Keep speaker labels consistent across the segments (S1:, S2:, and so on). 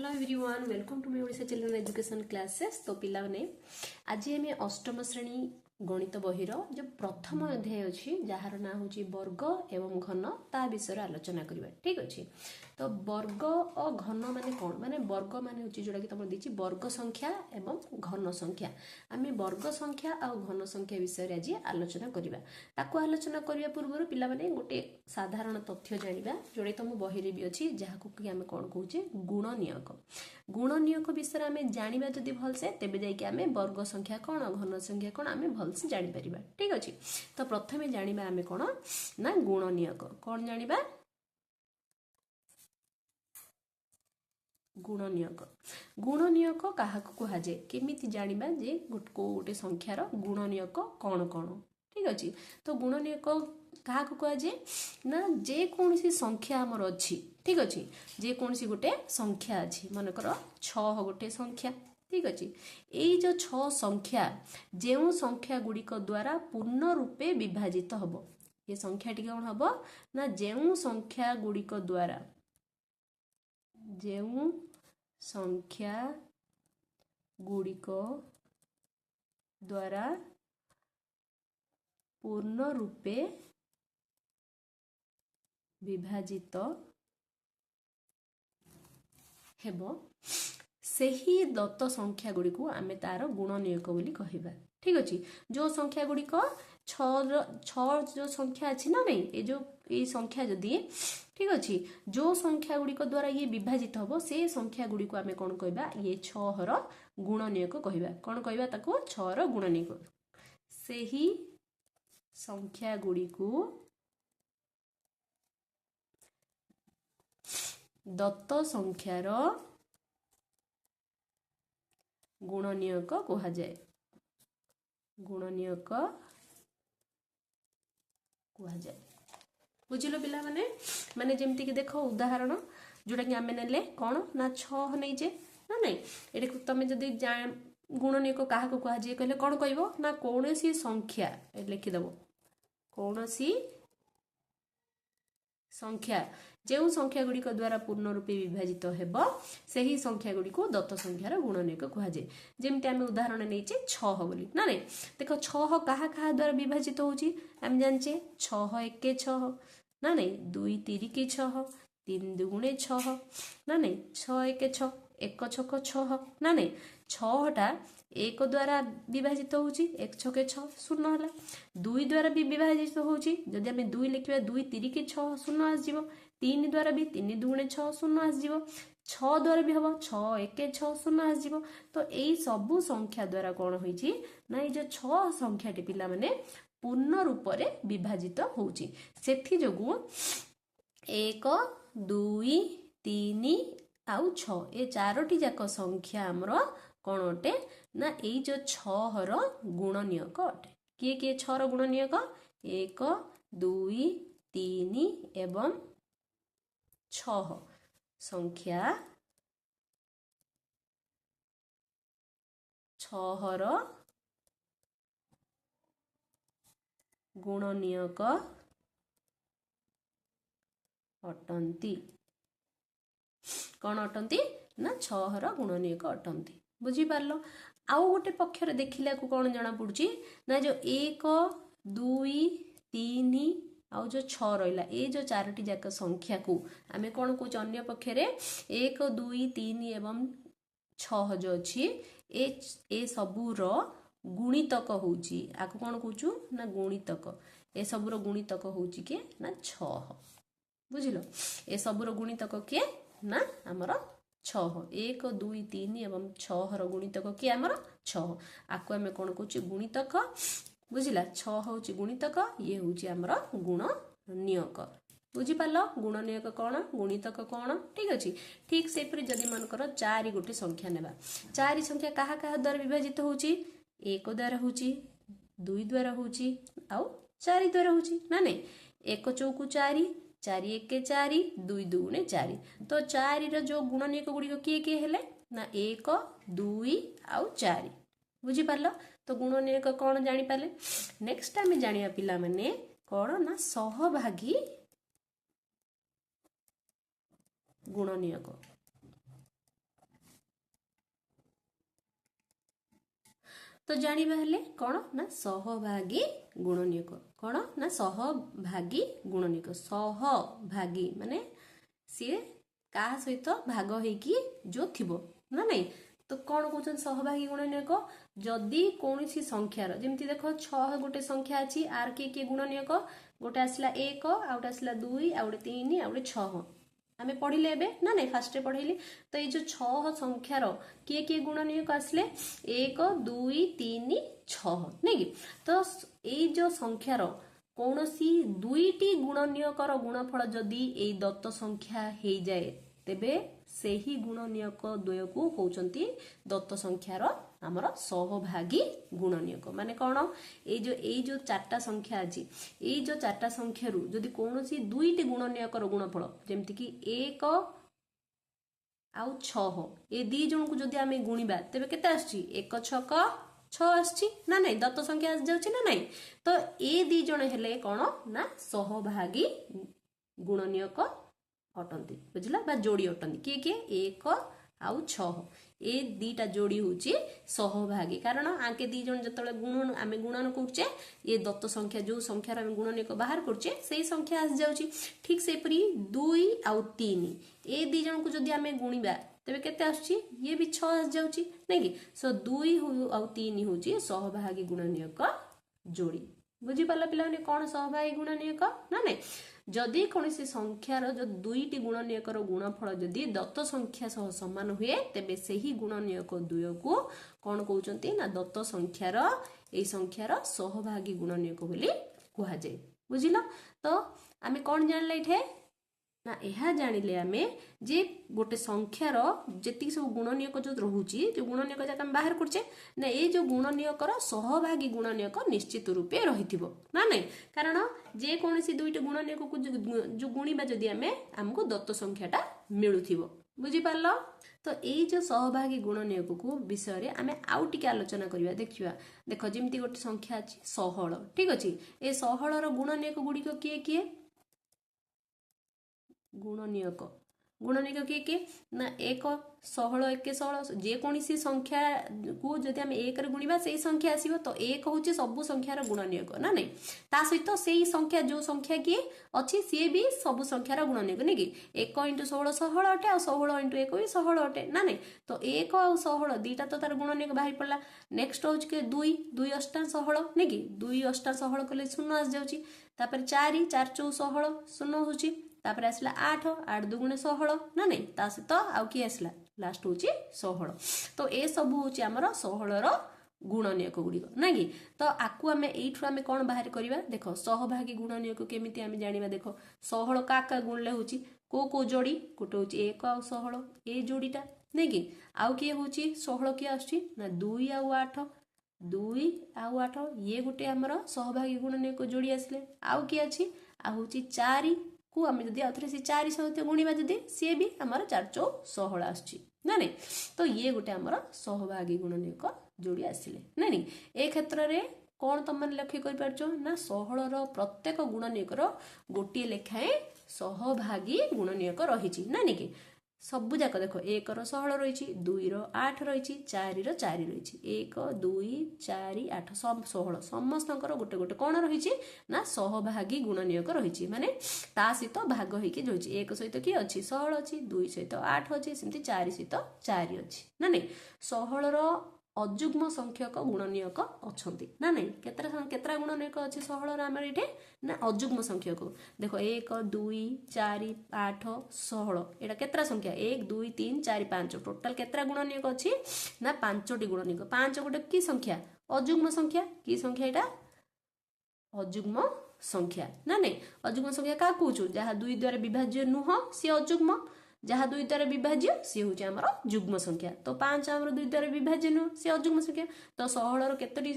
S1: Hello everyone welcome to my Odisha children education classes. तो पिला माने आज आम अष्टम श्रेणी गणित बहिर जो प्रथम अध्याय अच्छी जार ना हूँ वर्ग एवं घन ता विषय आलोचना करवा। ठीक अच्छे। तो वर्ग और घन माने कौन माने वर्ग माने हूँ जोटा कि तुम दी वर्ग संख्या एवं घन संख्या। आम वर्ग संख्या और घन संख्या विषय आज आलोचना करवा। ताको आलोचना करने पूर्व पिला माने गोटे साधारण तथ्य जानिबा जोड़े तुम बहिरे भी अच्छी जहाँ कि आम कौन कहे गुणनियक। गुणनियक विषय आम जाना जदि भलसे तेबे जाइए आम वर्ग संख्या कौन घन संख्या कौन आम भलसे जापर। ठीक अच्छे। तो प्रथमे जाना आम कौन ना गुणनियक कौन जाना गुणनियक। गुणनियक क्या कहुए केमिति जानिबा जे गोटे संख्यार गुणनियक कौन कौन। ठीक अच्छे। तो गुणनियक क्या कहुए ना जेकोसी संख्या आमर अच्छी। ठीक अच्छे। जेकोसी गोटे संख्या अच्छी मनकर 6 गोटे संख्या। ठीक अच्छे। यही जो 6 संख्या जो संख्या गुड़िक द्वारा पूर्ण रूपे विभाजित हम ये संख्याटी कौन हम ना जो संख्या गुड़िक द्वारा जो संख्या गुड़िक द्वारा पूर्ण रूपे विभाजित हेबो सही दत्त संख्या गुड़ी को आमे तार गुणनियक बोली कहबा। ठीक अच्छे। जो संख्या गुड़िक 6 जो संख्या अच्छी ना नहीं ये संख्या जदि ठीक अच्छे जो संख्या गुड़िक द्वारा ये विभाजित हम से संख्या गुड़ी को आमे कौन कहबा ये 6 रो गुणनियक कहबा। कौन कहबा ताको 6 रो गुणनियक। सही संख्या गुड़ी को दत्त संख्यार गुणनियक कहुए। गुणनियक कहुए। बुझिल पिला माने माने जेमती कि देख उदाहरण जोटा कि आम ने कौन ना 6 नहींजे ना नहीं ये तुम जदि गुणनियक क्या कहुए कहले कौन कह ना कौन सी संख्या लिखिदेव कौन सी संख्या जो संख्या गुड़िक द्वारा पूर्ण रूपे विभाजित हेब सही संख्या गुड़ी को दत्त संख्यार गुणनियक कहुए। जमती आम उदाहरण नहीं 6 बोली ना नहीं देख 6 क्या द्वारा विभाजित होची आम जाने 6 1 6 ना नहीं 2 3 6 3 2 6 ना नहीं 6 1 6 1 6 6 ना नहीं 6टा 1 द्वारा विभाजित होची 1 6 6 शून्य है 2 द्वारा भी विभाजित होची जदि आम 2 लिखा 2 3 6 शून्य आसजिव 3 द्वारा भी 3 2 6 शून्य आसजिव 6 द्वारा भी हम 6 1 6 शून्य आसजिव। तो यही सबू संख्या द्वारा कौन होईची ना ये जो 6 संख्याटी पिला माने पूर्ण रूप से विभाजित होची सेथि जोगु 1 2 3 आउ 6 ये 4टी जाक संख्या आमर कौन अटे ना यही जो 6 रो गुणनियक अटे। किए किए 6 रो गुणनियक 1 2 3 एवं 6 संख्या 6 रो गुणनियक अटंती। कौन अटंती ना 6 रो गुणनियक अटंती। बुझी पारलो। आउ गोटे पक्षर देखिला को कौन जना पड़ुची ना जो 1 2 3 आउ जो 6 रहा ये जो 4टी जाक संख्या को आमे कौन कौच अन्य पक्षरे 1 2 3 एवं 6 जो अच्छी ए सबूर गुणितक होची आको कौन कहूँ ना गुणितक ए सबूर गुणितक होची के ना 6। बुझिल ए सबूर गुणितक किए ना आमर 6 1 2 3 एवं 6 रो गुणितक किए आमर 6 आको आमे कौन कहूँ गुणितक। बुझिला 6 हूँ गुणितक ये हूँ आमर गुणनियक। बुझिपार गुणनियक कौन गुणितक कौन। ठीक अच्छे। ठीक से जदि मनकर 4 गोटे संख्या नेबा 4 संख्या क्या द्वारा विभाजित होची 1 द्वारा होची 2 द्वारा होची आउ 4 द्वारा होची ना नहीं 1 चौकु 4 4 1 4 2 2 4 तो 4 रो जो गुणनियक गुड़िक किए किए हेले ना 1 2 आउ 4। बुझिपार तो गुणनियक कौन जानिपारे। नेक्स्ट आम जाना पिला माने कौन ना सहभागी गुणनियक। तो जानिबा हेले कौन ना सहभागी गुणनीयक कौन ना सहभागी गुणनीयक सहभागी माने सी का सहित भाग होइकी जो थिबो ना नहीं तो कौन कहते सहभागी गुणनीयक जदि कौन सी संख्यार जमी देख 6 गोटे संख्या अच्छी आर किए गुणनीयक गोटे आसला 1 आ गोटे आसला 2 आ गोटे 3 आ गोटे 6 आमे पढ़िले एबे ना नहीं फास्ट पढ़ेली तो ये जो 6 संख्यार किए किए गुणनीयक आसले 1 2 3 6 नहीं कि तो ये जो संख्यार कौन सी दुईटी गुणनीयकर गुणफल जदि ये दत्त संख्या हो जाए तेबे सेही गुणनीयक द्वय को कहउचंती दत्त संख्यार आमर सहभागी गुणनीयक माने कौन ये जो चारटा संख्या अछि ये जो चारटा संख्यारू जदि कौन सी दुईटी गुणनीयकर गुणफल जेमति कि 1 आउ 6 ए दी जन को जदि आमे गुणिबा तेबे केते आछि 1 6 6 आछि ना नहीं दत्त संख्या आस जाउछि ना नहीं तो ए दी जण हेले कौन ना सहभागी गुणनीयक अटंती बुझला बा जोड़ी अटंती किए किए 1 आउ 6 ए दीटा जोड़ी होची सहभागी कारण आके दी जन जतले गुणन आमे गुणन करछे ये दत्त संख्या जो संख्यार आमे गुणनीयक बाहर करछे सेही संख्या आस जाउची ठीक से परी 2 आउ 3 ए दी जन को जदि आमे गुणिबा तेबे केते आछी ये भी 6 आस जाउची नै कि सो 2 आउ 3 होची सहभागी गुणनीयक जोड़ी बुझी पाला पिला ने कोन सहभागी गुणनीयक ना नै जदि कौन संख्यार जो दुईटी गुणनीयकर गुणफल जदि दत्त संख्या सह समान हुए तेबे सेही गुणनीयक द्वय को कौन कहउचंती ना दत्त संख्यार ए संख्यार सहभागी गुणनीयक बोली कहा जाए बुझिला तो आमे कौन जानले इठे ना यह जानिले आमे जे गोटे संख्यार जेति सब गुणनीयक जो रहुची जो गुणनीयक जाक हम बाहर करछे ना ए जो गुणनीयकर सहभागी गुणनीयक निश्चित रूपे रहिथिबो ना नहीं कारण जे कोनसी दुईटा गुणनीयक को जो गुणिबा जदि आमे हमको दत्त संख्याटा मिलुथिबो बुझी पारलो तो ये जो सहभागी गुणनीयक को विषय रे आमे आउ टिके आलोचना करिया देखिबा देखो जेमति गोटे संख्या अछि 16 ठीक अछि ए 16 रो गुणनीयक गुडी को किए किए गुणनीयक गुणनीयक किए किए ना 1 16 1 16 जे कोनसी संख्या को जदि हम 1 रे गुणिबा सेही संख्या आसीबो तो 1 होची सब संख्यार गुणनीयक ना नहीं ता सहित सेही संख्या जो संख्या की अछि से भी सब संख्यार गुणनीयक नै कि 1 * 16 16 अटे आ 16 * 1 भी 16 अटे ना नहीं तो 1 आ 16 दीटा तो तार गुणनीयक बाहर पड़ला नेक्स्ट होची के 2 2 अष्टा 16 नै कि 2 अष्टा 16 कले 0 आस जाउची तापर 4 4 4 16 0 होची तापर आसला 8 8 दुगुणे 16 ना नहीं ता सहित आउ की आसला लास्ट होची 16 तो ए सब होची हमर 16 रो गुणनीयक गुडी ना कि तो आकु आमे एठु आमे कोन बाहर करिबा देखो सहभागी गुणनीयक केमिति आमे जानिबा देखो 16 का गुणले होची को जोड़ी गोटे होची 1 आ 16 ए जोड़ीटा नै कि आउ की होची 16 की आछी ना 2 आ 8 2 आ 8 ये गोटे हमर सहभागी गुणनीयक जोड़ी आसले आउ की अछि आ होची 4 को आमे जदि आथरे से 4 सहित गुणिबा जदि से भी हमर 4 4 16 आछी ना नहीं तो ये गोटे हमर सहभागी गुणनीयक जोड़ी आसिले ना नहीं ए क्षेत्र रे कोन तुम माने लक्ष्य कर परछो ना 16 रो प्रत्येक गुणनीयक रो गोटी लेखाए सहभागी गुणनीयक रहिची ना नहीं कि सबु जाक देखो 1 रो 16 रहिची 2 रो 8 रहिची 4 रो 4 रहिची 1 2 4 8 सब 16 समस्तंकर गोटे गोटे कोन रहिची ना सहभागी गुणनीयक रहिची माने ता सहित भाग होइके जोइची 1 सहित की अछि 16 अछि 2 सहित 8 अछि सिमती 4 सहित 4 अछि ना नहीं 16 रो अजुग्म संख्यक गुणनीयक अछंती ना नहीं केतरा गुणनीयक अछि 16 रो हमर इठे ना अजुग्म संख्यक देखो 1 2 4 8 16 एटा केतरा संख्या 1 2 3 4 5 टोटल केतरा गुणनीयक अछि ना 5टी गुणनीयक 5 गोटे की संख्या अजुग्म संख्या की संख्या एटा अजुग्म संख्या ना नहीं अजुग्म संख्या का कहूछु जहा 2 द्वारा विभाज्य नुह से अजुग्म जहाँ 2 द्वारा विभाज्य सी हूँ आमर जुग्म संख्या तो 5 आमर 2 द्वारा विभाज्य नुह सी अजुग्म संख्या तो 16 रो केतोटी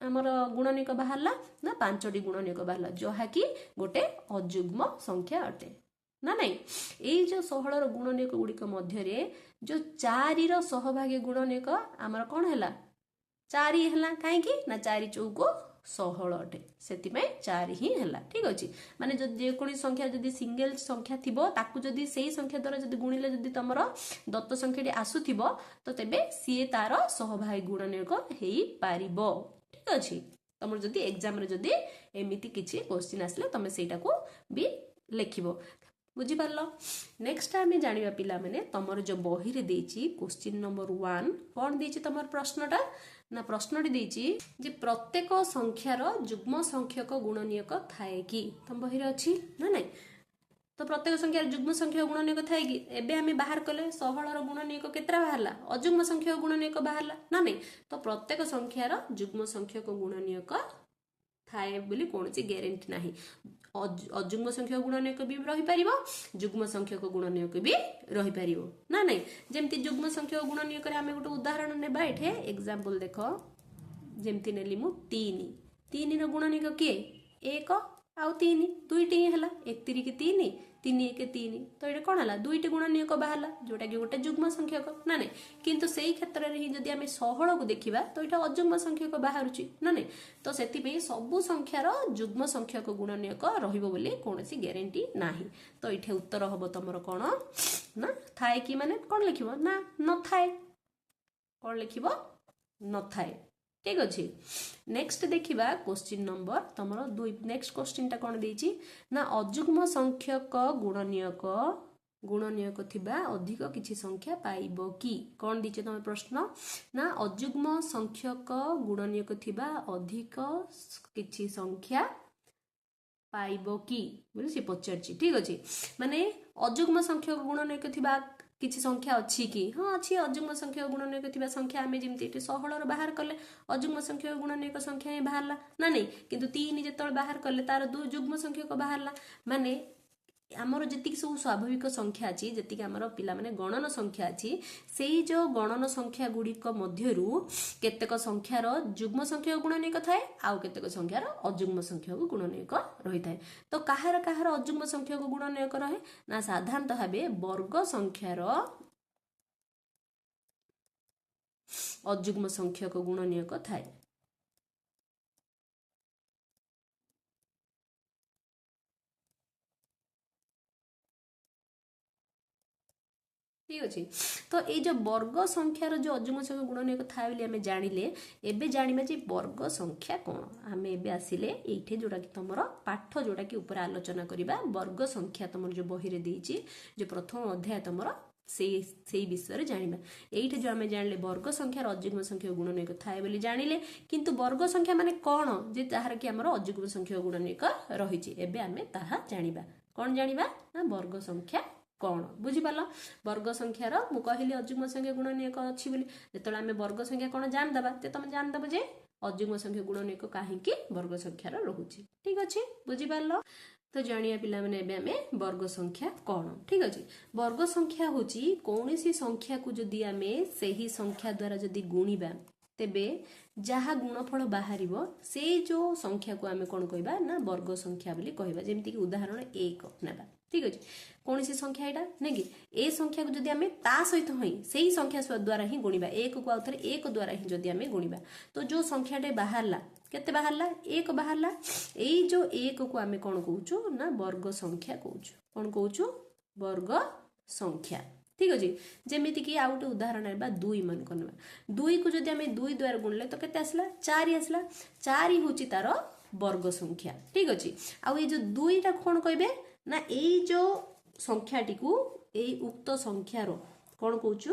S1: आमर गुणनीयक बाहरला ना 5टी गुणनीयक बाहरला जहा कि गोटे अजुग्म संख्या अटे ना नहीं ए जो 16 रो गुणनीयक गुड़िक मध्य रे जो 4 रो सहभागी गुणनीयक आमर कोन हैला 4 हैला काहे कि ना 4 चौको ଷୋହଳ ଅଟେ ସେଥିପାଇଁ 4 ହିଁ ହେଲା ଠିक ଅଛି ମାନେ ଯଦି ଯେକୌଣସି ସଂଖ୍ୟା ଯଦି ସିଙ୍ଗଲ ସଂଖ୍ୟା ଥିବ ତାକୁ ଯଦି ସେଇ ସଂଖ୍ୟା ଦ୍ୱାରା ଯଦି ଗୁଣିଲେ ଯଦି ତମର ଦତ୍ତ ସଂଖ୍ୟାଟି ଆସୁଥିବ ତ ତେବେ ସିଏ ତାର ସହଭାଗୀ ଗୁଣନୀୟକ ହେଇପାରିବ ଠିକ ଅଛି ତମର ଯଦି ଏକ୍ଜାମରେ ଯଦି ଏମିତି କିଛି କ୍ୱେଶ୍ଚିନ୍ ଆସିଲେ ତମେ ସେଇଟାକୁ ବି ଲେଖିବ ବୁଝିପାରିଲ ନେକ୍ସଟ ଆମେ ଜାଣିବା ପିଲାମାନେ ତମର ଯୋଉ ବହିରେ ଦେଇଛି କ୍ୱେଶ୍ଚିନ୍ ନମ୍ବର 1 କ'ଣ ଦେଇଛି ତମର ପ୍ରଶ୍ନଟା ନା ପ୍ରଶ୍ନଟି ଦେଇଛି ଯେ ପ୍ରତ୍ୟେକ ସଂଖ୍ୟାର ଯୁଗ୍ମ ସଂଖ୍ୟକ ଗୁଣନୀୟକ ଥାଏ କି ତମ ବହିରେ ଅଛି ନା ନାଇଁ ତ ପ୍ରତ୍ୟେକ ସଂଖ୍ୟାର ଯୁଗ୍ମ ସଂଖ୍ୟକ ଗୁଣନୀୟକ ଥାଏ କି ଏବେ ଆମେ ବାହାର କଲେ 16ର ଗୁଣନୀୟକ କେତେଟା ବାହାରିଲା ଅଯୁଗ୍ମ ସଂଖ୍ୟକ ଗୁଣନୀୟକ ବାହାରିଲା ନା ନାଇଁ ତ ପ୍ରତ୍ୟେକ ସଂଖ୍ୟାର ଯୁଗ୍ମ ସଂଖ୍ୟକ ଗୁଣନୀୟକ ଥାଏ ବୋଲି କୌଣସି ଗ୍ୟାରେଣ୍ଟି ନାହିଁ ଅଯୁଗ୍ମ ସଂଖ୍ୟକ ଗୁଣନୀୟକ ବି ରହିପାରିବ ଯୁଗ୍ମ ସଂଖ୍ୟକ ଗୁଣନୀୟକ ବି ରହିପାରିବ ନା ନାଇଁ ଯେମିତି ଯୁଗ୍ମ ସଂଖ୍ୟକ ଗୁଣନୀୟକରେ ଆମେ ଗୋଟେ ଉଦାହରଣ ନେବା ଏଠି ଏକ୍ସାମ୍ପଲ ଦେଖ ଯେମିତି ନେଲି ମୁଁ 3ର ଗୁଣନୀୟକ କିଏ 1 ଆଉ 3 ଦୁଇଟି ହେଲା 1 3 3 3 1 3 ତ ଏଇଟା କ'ଣ ହେଲା ଦୁଇଟି ଗୁଣନୀୟକ ବାହାରିଲା ଯୋଉଟା କି ଗୋଟେ ଯୁଗ୍ମ ସଂଖ୍ୟକ ନା ନାଇଁ କିନ୍ତୁ ସେଇ କ୍ଷେତ୍ରରେ ହିଁ ଯଦି ଆମେ 16କୁ ଦେଖିବା ତ ଏଇଟା ଅଯୁଗ୍ମ ସଂଖ୍ୟକ ବାହାରୁଛି ନା ନାଇଁ ତ ସେଥିପାଇଁ ସବୁ ସଂଖ୍ୟାର ଯୁଗ୍ମ ସଂଖ୍ୟକ ଗୁଣନୀୟକ ରହିବ ବୋଲି କୌଣସି ଗ୍ୟାରେଣ୍ଟି ନାହିଁ ତ ଏଠି ଉତ୍ତର ହବ ତମର କ'ଣ ନା ଥାଏ କି ମାନେ କ'ଣ ଲେଖିବ ନା ନଥାଏ କ'ଣ ଲେଖିବ ନଥାଏ ঠিক ଅଛି ନେକ୍ସଟ ଦେଖିବା କ୍ୱେଶ୍ଚିନ୍ ନମ୍ବର ତମର 2 ନେକ୍ସଟ କ୍ୱେଶ୍ଚିନ୍ ଟା କ'ଣ ଦେଇଛି ନା ଅଯୁଗ୍ମ ସଂଖ୍ୟକ ଗୁଣନୀୟକ ଥିବା ଅଧିକ କିଛି ସଂଖ୍ୟା ପାଇବ କି କ'ଣ ଦେଇଛି ତମ ପ୍ରଶ୍ନ ନା ଅଯୁଗ୍ମ ସଂଖ୍ୟକ ଗୁଣନୀୟକ ଥିବା ଅଧିକ କିଛି ସଂଖ୍ୟା ପାଇବ କି ବୋଲି ସେ ପଚାରିଛି ଠିକ ଅଛି ମାନେ ଅଯୁଗ୍ମ ସଂଖ୍ୟକ ଗୁଣନୀୟକ ଥିବା କିଛି ସଂଖ୍ୟା ଅଛି କି ହଁ ଅଛି ଅଯୁଗ୍ମ ସଂଖ୍ୟକ ଗୁଣନୀୟକ ଥିବା ସଂଖ୍ୟା ଆମେ ଯେମିତି ଏଠି 16ର ବାହାର କଲେ ଅଯୁଗ୍ମ ସଂଖ୍ୟକ ଗୁଣନୀୟକ ସଂଖ୍ୟା ହିଁ ବାହାରିଲା ନା ନାଇଁ କିନ୍ତୁ 3 ଯେତେବେଳେ ବାହାର କଲେ ତାର ଯୁଗ୍ମ ସଂଖ୍ୟକ ବାହାରିଲା ମାନେ ଆମର ଯେତିକି ସବୁ ସ୍ୱାଭାବିକ ସଂଖ୍ୟା ଅଛି ଯେତିକି ଆମର ପିଲାମାନେ ଗଣନ ସଂଖ୍ୟା ଅଛି ସେଇ ଯୋଉ ଗଣନ ସଂଖ୍ୟା ଗୁଡ଼ିକ ମଧ୍ୟରୁ କେତେକ ସଂଖ୍ୟାର ଯୁଗ୍ମ ସଂଖ୍ୟକ ଗୁଣନୀୟକ ଥାଏ ଆଉ କେତେକ ସଂଖ୍ୟାର ଅଯୁଗ୍ମ ସଂଖ୍ୟକ ଗୁଣନୀୟକ ରହିଥାଏ ତ କାହାର ଅଯୁଗ୍ମ ସଂଖ୍ୟକ ଗୁଣନୀୟକ ରହେ ନା ସାଧାରଣତଃ ଭାବେ ବର୍ଗ ସଂଖ୍ୟାର ଅଯୁଗ୍ମ ସଂଖ୍ୟକ ଗୁଣନୀୟକ ଥାଏ ঠিক ଅଛି ତ ଏଇ ଯୋଉ ବର୍ଗ ସଂଖ୍ୟାର ଯୋଉ ଅଯୁଗ୍ମ ସଂଖ୍ୟା ଗୁଣନୀୟକ ଥାଏ ବୋଲି ଆମେ ଜାଣିଲେ ଏବେ ଜାଣିବା ଯେ ବର୍ଗ ସଂଖ୍ୟା କ'ଣ ଆମେ ଏବେ ଆସିଲେ ଏଇଠି ଯୋଉଟା କି ତମର ପାଠ ଯୋଉଟା କି ଉପରେ ଆଲୋଚନା କରିବା ବର୍ଗ ସଂଖ୍ୟା ତମର ଯୋଉ ବହିରେ ଦେଇଛି ଯେ ପ୍ରଥମ ଅଧ୍ୟାୟ ତମର ସେଇ ବିଷୟରେ ଜାଣିବା ଏଇଠି ଯୋଉ ଆମେ ଜାଣିଲେ ବର୍ଗ ସଂଖ୍ୟାର ଅଯୁଗ୍ମ ସଂଖ୍ୟା ଗୁଣନୀୟକ ଥାଏ ବୋଲି ଜାଣିଲେ କିନ୍ତୁ ବର୍ଗ ସଂଖ୍ୟା ମାନେ କ'ଣ ଯେ ଯାହାର କି ଆମର ଅଯୁଗ୍ମ ସଂଖ୍ୟା ଗୁଣନୀୟକ ରହିଛି ଏବେ ଆମେ ତାହା ଜାଣିବା କ'ଣ ଜାଣିବା ନା ବର୍ଗ ସଂଖ୍ୟା କ'ଣ ବୁଝିପାରିଲ ବର୍ଗ ସଂଖ୍ୟାର ମୁଁ କହିଲି ଅଯୁଗ୍ମ ସଂଖ୍ୟା ଗୁଣନୀୟକ ଅଛି ବୋଲି ଯେତେବେଳେ ଆମେ ବର୍ଗ ସଂଖ୍ୟା କ'ଣ ଜାଣିଦେବା ତ ତମେ ଜାଣିଦେବ ଯେ ଅଯୁଗ୍ମ ସଂଖ୍ୟା ଗୁଣନୀୟକ କାହିଁକି ବର୍ଗ ସଂଖ୍ୟାର ରହୁଛି ଠିକ ଅଛି ବୁଝିପାରିଲ ତ ଜାଣିବା ପିଲାମାନେ ଏବେ ଆମେ ବର୍ଗ ସଂଖ୍ୟା କ'ଣ ଠିକ ଅଛି ବର୍ଗ ସଂଖ୍ୟା ହେଉଛି କୌଣସି ସଂଖ୍ୟାକୁ ଯଦି ଆମେ ସେହି ସଂଖ୍ୟା ଦ୍ୱାରା ଯଦି ଗୁଣିବା ତେବେ ଯାହା ଗୁଣଫଳ ବାହାରିବ ସେଇ ଯୋଉ ସଂଖ୍ୟାକୁ ଆମେ କ'ଣ କହିବା ନା ବର୍ଗ ସଂଖ୍ୟା ବୋଲି କହିବା ଯେମିତିକି ଉଦାହରଣ 1 ନେବା ঠিক ଅଛି କୌଣସି ସଂଖ୍ୟା ଏଇଟା ନାଇଁ କି ଏ ସଂଖ୍ୟାକୁ ଯଦି ଆମେ ତା ସହିତ ହିଁ ସେଇ ସଂଖ୍ୟା ଦ୍ୱାରା ହିଁ ଗୁଣିବା 1କୁ ଆଉ ଥରେ 1 ଦ୍ୱାରା ହିଁ ଯଦି ଆମେ ଗୁଣିବା ତ ଯୋଉ ସଂଖ୍ୟାଟେ ବାହାରିଲା କେତେ ବାହାରିଲା 1 ବାହାରିଲା ଏଇ ଯୋଉ 1କୁ ଆମେ କ'ଣ କହୁଛୁ ନା ବର୍ଗ ସଂଖ୍ୟା କହୁଛୁ କ'ଣ କହୁଛୁ ବର୍ଗ ସଂଖ୍ୟା ঠিক ଅଛି ଯେମିତି କି ଆଉ ଗୋଟେ ଉଦାହରଣ ନେବା 2 ମାନଙ୍କ ନେବା 2କୁ ଯଦି ଆମେ 2 ଦ୍ୱାରା ଗୁଣିଲେ ତ କେତେ ଆସିଲା 4 ଆସିଲା 4 ହେଉଛି ତାର ବର୍ଗ ସଂଖ୍ୟା ଠିକ ଅଛି ଆଉ ଏଇ ଯୋଉ 2ଟା କ'ଣ କହିବେ ନା ଏଇ ଯୋଉ ସଂଖ୍ୟାଟିକୁ ଏଇ ଉକ୍ତ ସଂଖ୍ୟାର କ'ଣ କହୁଛୁ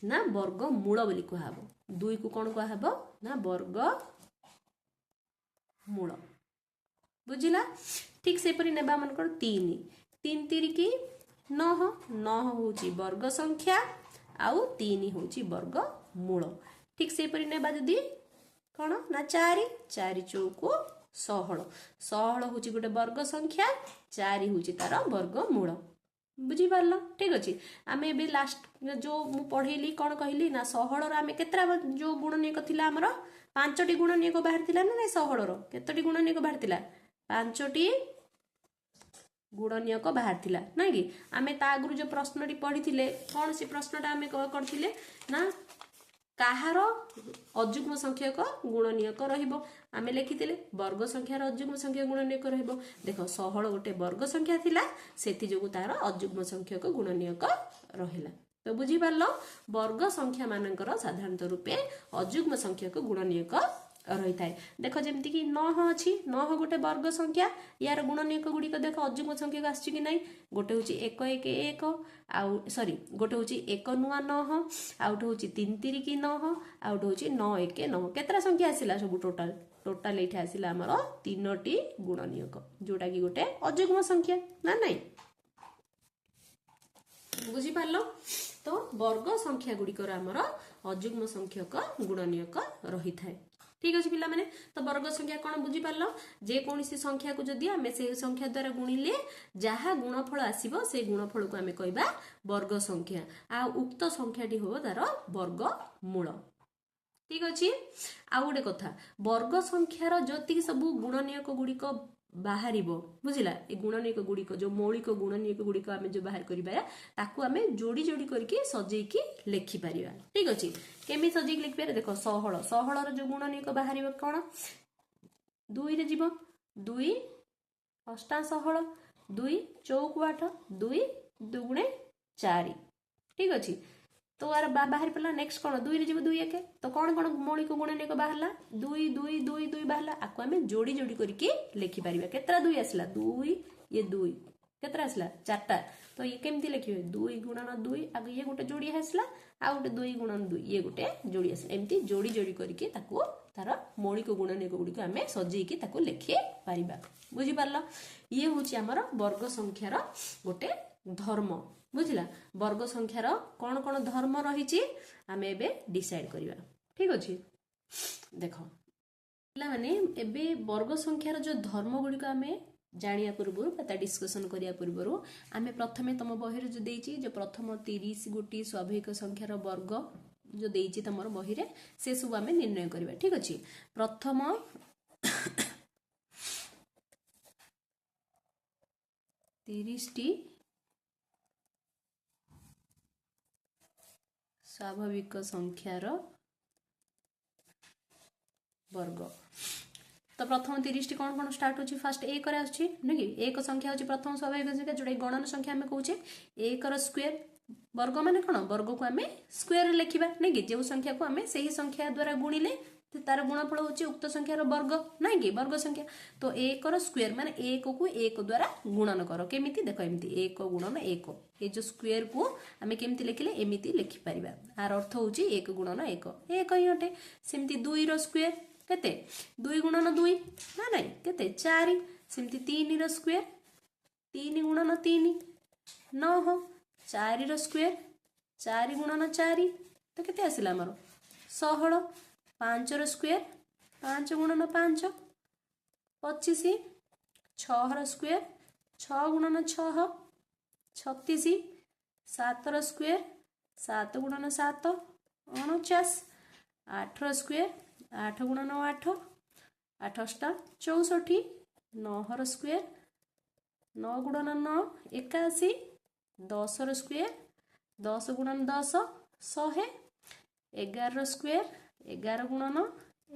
S1: ନା ବର୍ଗ ମୂଳ ବୋଲି କୁହାହବ 2କୁ କ'ଣ କୁହାହବ ନା ବର୍ଗ ମୂଳ ବୁଝିଲା ଠିକ ସେପରି ନେବା ମାନଙ୍କର 3 3 3 କି 9 ହେଉଛି ବର୍ଗ ସଂଖ୍ୟା ଆଉ 3 ହେଉଛି ବର୍ଗ ମୂଳ ଠିକ ସେପରି ନେବା ଯଦି କ'ଣ ନା 4 4 ଚୌକୁ 16 ହେଉଛି ଗୋଟେ ବର୍ଗ ସଂଖ୍ୟା 4 ହେଉଛି ତାର ବର୍ଗ ମୂଳ ବୁଝିପାରିଲ ଠିକ ଅଛି ଆମେ ଏବେ ଲାଷ୍ଟ ଯୋଉ ମୁଁ ପଢେଇଲି କ'ଣ କହିଲି ନା 16ର ଆମେ କେତେଟା ଯୋଉ ଗୁଣନୀୟକ ଥିଲା ଆମର 5ଟି ଗୁଣନୀୟକ ବାହାରିଥିଲା ନା 16ର କେତୋଟି ଗୁଣନୀୟକ ବାହାରିଥିଲା 5ଟି ଗୁଣନୀୟକ ବାହାରିଥିଲା ନାଇଁ କି ଆମେ ତା ଆଗରୁ ଯୋଉ ପ୍ରଶ୍ନଟି ପଢିଥିଲେ କ'ଣ ସେ ପ୍ରଶ୍ନଟା ଆମେ କରିଥିଲେ ନା କାହାର ଅଯୁଗ୍ମ ସଂଖ୍ୟକ ଗୁଣନୀୟକ ରହିବ ଆମେ ଲେଖିଥିଲେ ବର୍ଗ ସଂଖ୍ୟାର ଅଯୁଗ୍ମ ସଂଖ୍ୟା ଗୁଣନୀୟକ ରହିବ ଦେଖ 16 ଗୋଟେ ବର୍ଗ ସଂଖ୍ୟା ଥିଲା ସେଥି ଯୋଗୁ ତାର ଅଯୁଗ୍ମ ସଂଖ୍ୟକ ଗୁଣନୀୟକ ରହିଲା ତ ବୁଝି ପାରିଲ ବର୍ଗ ସଂଖ୍ୟା ମାନଙ୍କର ସାଧାରଣତଃ ରୂପେ ଅଯୁଗ୍ମ ସଂଖ୍ୟକ ଗୁଣନୀୟକ रही थाए देख जमती कि 9 अच्छी 9 गोटे वर्ग संख्या यार गुणनीयक गुड़िक देख अयुग्म संख्या आसछि कि नहीं गोटे हूँ 1 1 1 आउ सॉरी गोटे हूँ 1 नुआ 9 आउ हूँ 3 3 की 9 आउ हूँ 9 1 9 केतरा संख्या आसिला सब टोटाल टोटाल ये आसिला आमर 3टी गुणनीयक जोटा कि गोटे अयुग्म संख्या ना नहीं बुझी पारल तो वर्ग संख्या गुड़िकर आमर अयुग्म संख्यक गुणनीयक रही थाए ठीक अच्छे पिला माने तो वर्ग संख्या कौन बुझी पारल जे कोनोसी संख्या को जदि आमे से संख्या द्वारा गुणिले जहा गुणफल आसीबो से गुणफल को आमे कहबा वर्ग संख्या आ उक्त संख्याटी हो तार वर्ग मूल ठीक अच्छे आ गोटे कथा वर्ग संख्यार जति सब गुणनीयक गुड़िक बाहर बुझला ए गुणनीयक गुड़िक जो मौलिक गुणनीयक गुड़िक आम जो बाहर करिबा ताकू आमे जोड़ी जोड़ी करके सजेकी लिखि परिबा ठीक अछि केमी सजेकी लिखि पारे देखो 16 16 रो जो गुणनीयक बाहर कोन 2 रे जीवो 2 अष्टा 16 2 चौक 8 2 दुगुणे 4 ठीक अछि तो यार बाहर पड़ा नेक्स्ट कौन 2 रे जीवो 2 1 तो कौन कौन मौलिक गुणनीयक बाहरला 2 2 2 2 बाहरला आको आमे जोड़ी जोड़ी करके लिखि परिबा केतरा 2 आसला 2 ये 2 केतरा आसला 4टा तो ये केमती लिखिबे 2 गुणन 2 आगे ये गोटे जोड़ी आसला आ गोटे 2 गुणन 2 ये गोटे जोड़ी आसला एमती जोड़ी जोड़ी करके ताको तार मौलिक गुणनीयक गुडी को आमे सजेकी ताको लिखि परिबा बुझी पारला ये होची हमर वर्ग संख्यार गोटे धर्म बुझला वर्ग संख्यार कौन कौन धर्म रही आमे एबे डिसाइड करिबा ठीक अछि देखो पिला माने एबे वर्ग संख्यार जो धर्म गुडी को आमे जानिया पूर्व पता डिस्कशन करिया पूर्व आमे प्रथमे तम बहिर जो देइची जो प्रथम 30 गोटी स्वाभाविक संख्यार वर्ग जो देइची तमर बहिरे से सब आमे निर्णय करिबा ठीक अछि प्रथम 30टी स्वाभाविक संख्यार वर्ग तो प्रथम 30टी कौन कौन स्टार्ट होची फास्ट 1 रे आछि न कि एक संख्या होची प्रथम स्वाभाविक संख्या जोडे गणन संख्या हमें कहूचे 1 रो स्क्वायर वर्ग माने कोन वर्ग को हमें स्क्वायर लिखिबा न कि जे संख्या को हमें सही संख्या द्वारा गुणिले तार गुणफल होची उक्त संख्यार वर्ग नहीं कि वर्ग संख्या तो 1 रो स्क्वायर माने 1 को 1 द्वारा गुणन करो केमिति देखो एमिति 1 गुणन 1 ए जो स्क्वायर को हमें केमिति लिखिले एमिति लिखि परिबा आर अर्थ होची 1 गुणन 1 1 ही हटे सेमिति 2 रो स्क्वायर केते 2 गुणन 2 ना नहीं केते 4 सेमिति 3 रो स्क्वायर 3 गुणन 3 9 4 रो स्क्वायर 4 गुणन 4 तो केते आसिला हमर 16 5 रो स्क्वायर 5 गुणन 5 25 6 रो स्क्वायर 6 गुणन 6 36 7 रो स्क्वायर 7 गुणन 7 49 8 रो स्क्वायर 8 गुणन 8 8 अष्टा 64 9 रो स्क्वायर 9 गुणन 9 81 10 रो स्क्वायर 10 गुणन 10 100 11 रो स्क्वायर 11 गुणन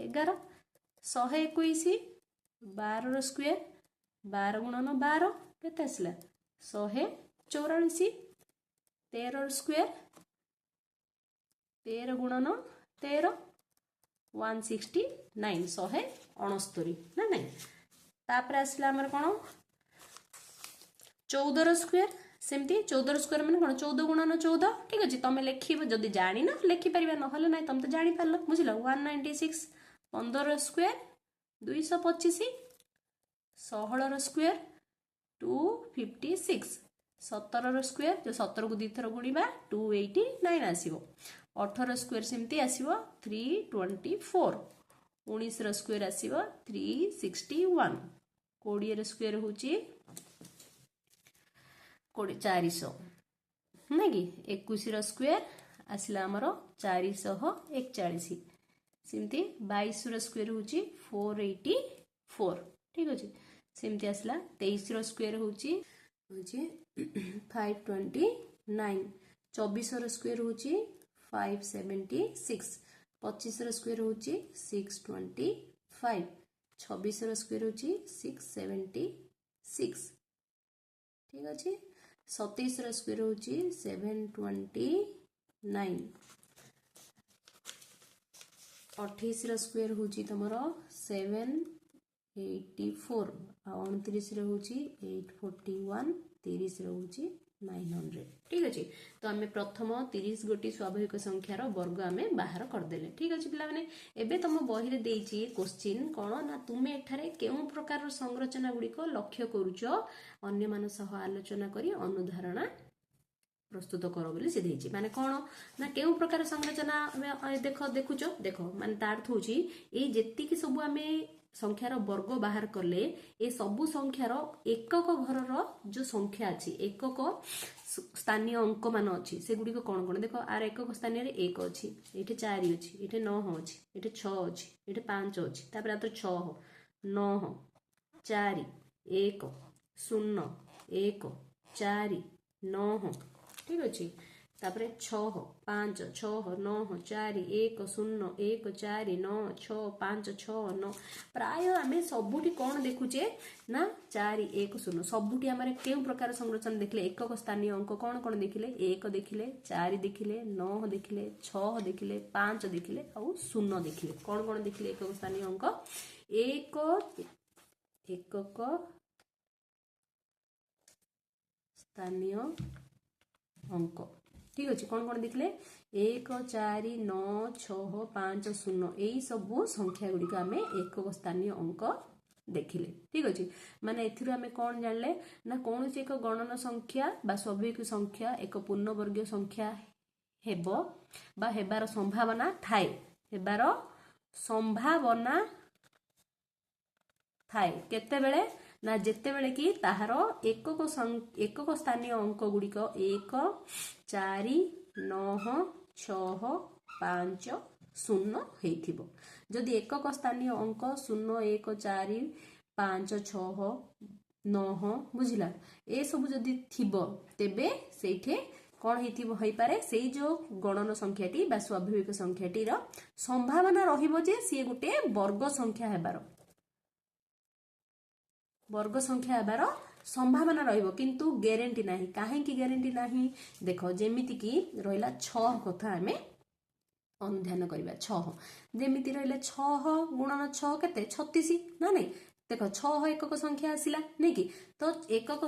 S1: 11 121 12 रो स्क्वायर 12 गुणन 12 केते आसला 144 13 रो स्क्वायर 13 गुणन 13 169 169 ना नहीं तापर आसला हमर कोन 14 रो स्क्वायर सेमती 14 रो स्क्वायर माने कोन 14 गुणन 14 ठीक अछि तमे लिखिबो जदी जानि ना लिखि परिबा न हले नै तम त जानि पारलो बुझिलो 196 15 रो स्क्वायर 225 16 रो स्क्वायर 256 17 रो स्क्वायर जो 17 को 2 थर गुणिबा 289 आसीबो 18 रो स्क्वायर सेमती आसीबो 324 19 रो स्क्वायर आसीबो 361 20 रो स्क्वायर होची 400 ना कि 21 रो स्क्वायर आसला हमरो 441 सेमती 22 रो स्क्वायर होची 484 ठीक अछि सेमती आसला 23 रो स्क्वायर होची 529 24 रो स्क्वायर होची 576 25 स्क्वायर होची 625 26 स्क्वायर होची 676 ठीक अछि 27 स्क्वायर होची 729 28 स्क्वायर होची तमरो 784 आ 29 रे होची 841 30 रे होची 900 ठीक अछि तो आमे प्रथम 30 गोटी स्वाभाविक संख्यार वर्ग आमे बाहर कर देले ठीक अछि पिला माने एबे तम बही रे देइची क्वेश्चन कोन ना तुमे एठारे केउ प्रकार संरचना गुडी को लक्ष्य करूचो अन्य मान सह आलोचना करी अनुधारणा प्रस्तुत करो बोली से देइची माने कोन ना केउ प्रकार संरचना देखुचो देखो माने तार अर्थ होची ए जेत्ती की सब आमे संख्यार वर्ग बाहर करले ए सबु संख्यार एकक घरर जो संख्या अछि एकक स्थानीय अंक मान अछि से गुडी को कोन कोन देखो आर एकक स्थानीय रे 1 अछि एठे 4 अछि एठे 9 अछि एठे 6 अछि एठे 5 अछि तापर आतो 6 9 4 1 0 1 4 9 ठीक अछि तापरे 6 5 6 9 4 1 0 1 4 9 6 5 6 9 प्राय आमे सबुटी कोन देखुचे ना 4 1 0 सबुटी हमरे केउ प्रकार संरचना देखले एकक स्थानीय अंक कोन कोन देखिले 1 देखिले 4 देखिले 9 देखिले 6 देखिले 5 देखिले और 0 देखिले कोन कोन देखिले एकक स्थानीय अंक एकक स्थानीय अंक ठीक अच्छे कौन कौन देखले 1 4 9 6 5 0 यही सबू संख्या गुड़िक आम एकक स्थानीय अंक देखिले ठीक अच्छे माने एथिरु आमे कौन जानले ना कौन एक गणन संख्या बा स्वाभाविक संख्या एक पूर्णवर्गीय संख्या हेबो बा हेबार संभावना थाए हेबार संभावना थाए केते बेले ना जेते बेले कि ताहार एकक स्थानीय अंक गुड़िक 1 4 9 6 5 0 हेइथिबो जदि एकक स्थानीय अंक 0 1 4 5 6 9 बुझिला ए सब जदि थिबो तेबे सेठे कौन हेइथिबो होई पारे सेई जो गणन संख्याटी बा स्वाभाविक संख्याटी रो संभावना रहिबो जे सी गुटे वर्ग संख्या हेबार वर्ग संख्या हेबार संभावना रहिबो किंतु ग्यारंटी नाही काहे की ग्यारंटी नाही देखो जेमिति की रहिला 6 कथा हमें अनुध्यान करबा 6 जेमिति रहिला 6 गुणन 6 केते 36 ना नहीं देखो 6 एकक संख्या आसिला नहीं कि तो एकक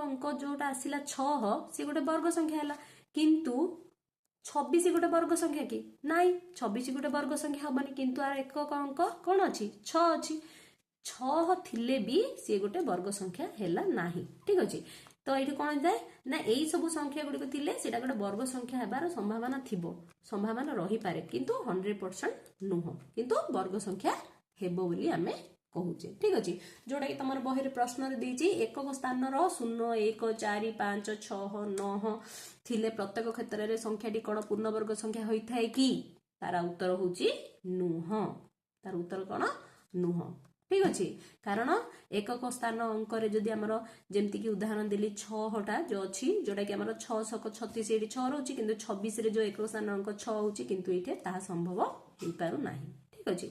S1: अंक जोटा आसिला 6 से गोटे वर्ग संख्या हला किंतु 26 गोटे वर्ग संख्या की नाही 26 गोटे वर्ग संख्या हबनी किंतु आर एकक अंक कोन अछि 6 अछि 6 थिले भी सी गोटे वर्ग संख्या हेला नाही ठीक अछि तो एठी कोन जाय ना एई सब संख्या गुडी को थिले सेटा गोटे वर्ग संख्या हेबार संभावना थिबो संभावना रही पारे किंतु 100% नुह किंतु वर्ग संख्या हेबो बोली हमें कहूचे ठीक अछि जोडा कि तमर बहिर प्रश्न रे देछि एकक स्थान रो 0 1 4 5 6 9 थिले प्रत्येक क्षेत्र रे संख्याटी कोन पूर्ण वर्ग संख्या होई थाए कि तारा उत्तर होची नुह तार उत्तर कोन नुह ठीक अच्छे कारण एकक स्थान अंक जदि आमर जेमती कि उदाहरण देली 6 टा जो अच्छी जोटा कि आमर 6 6 36 ये 6 रोची किंतु 26 रे जो एकक स्थान अंक 6 होची किंतु इथे ताहा संभव होई पारु नाही ठीक अच्छे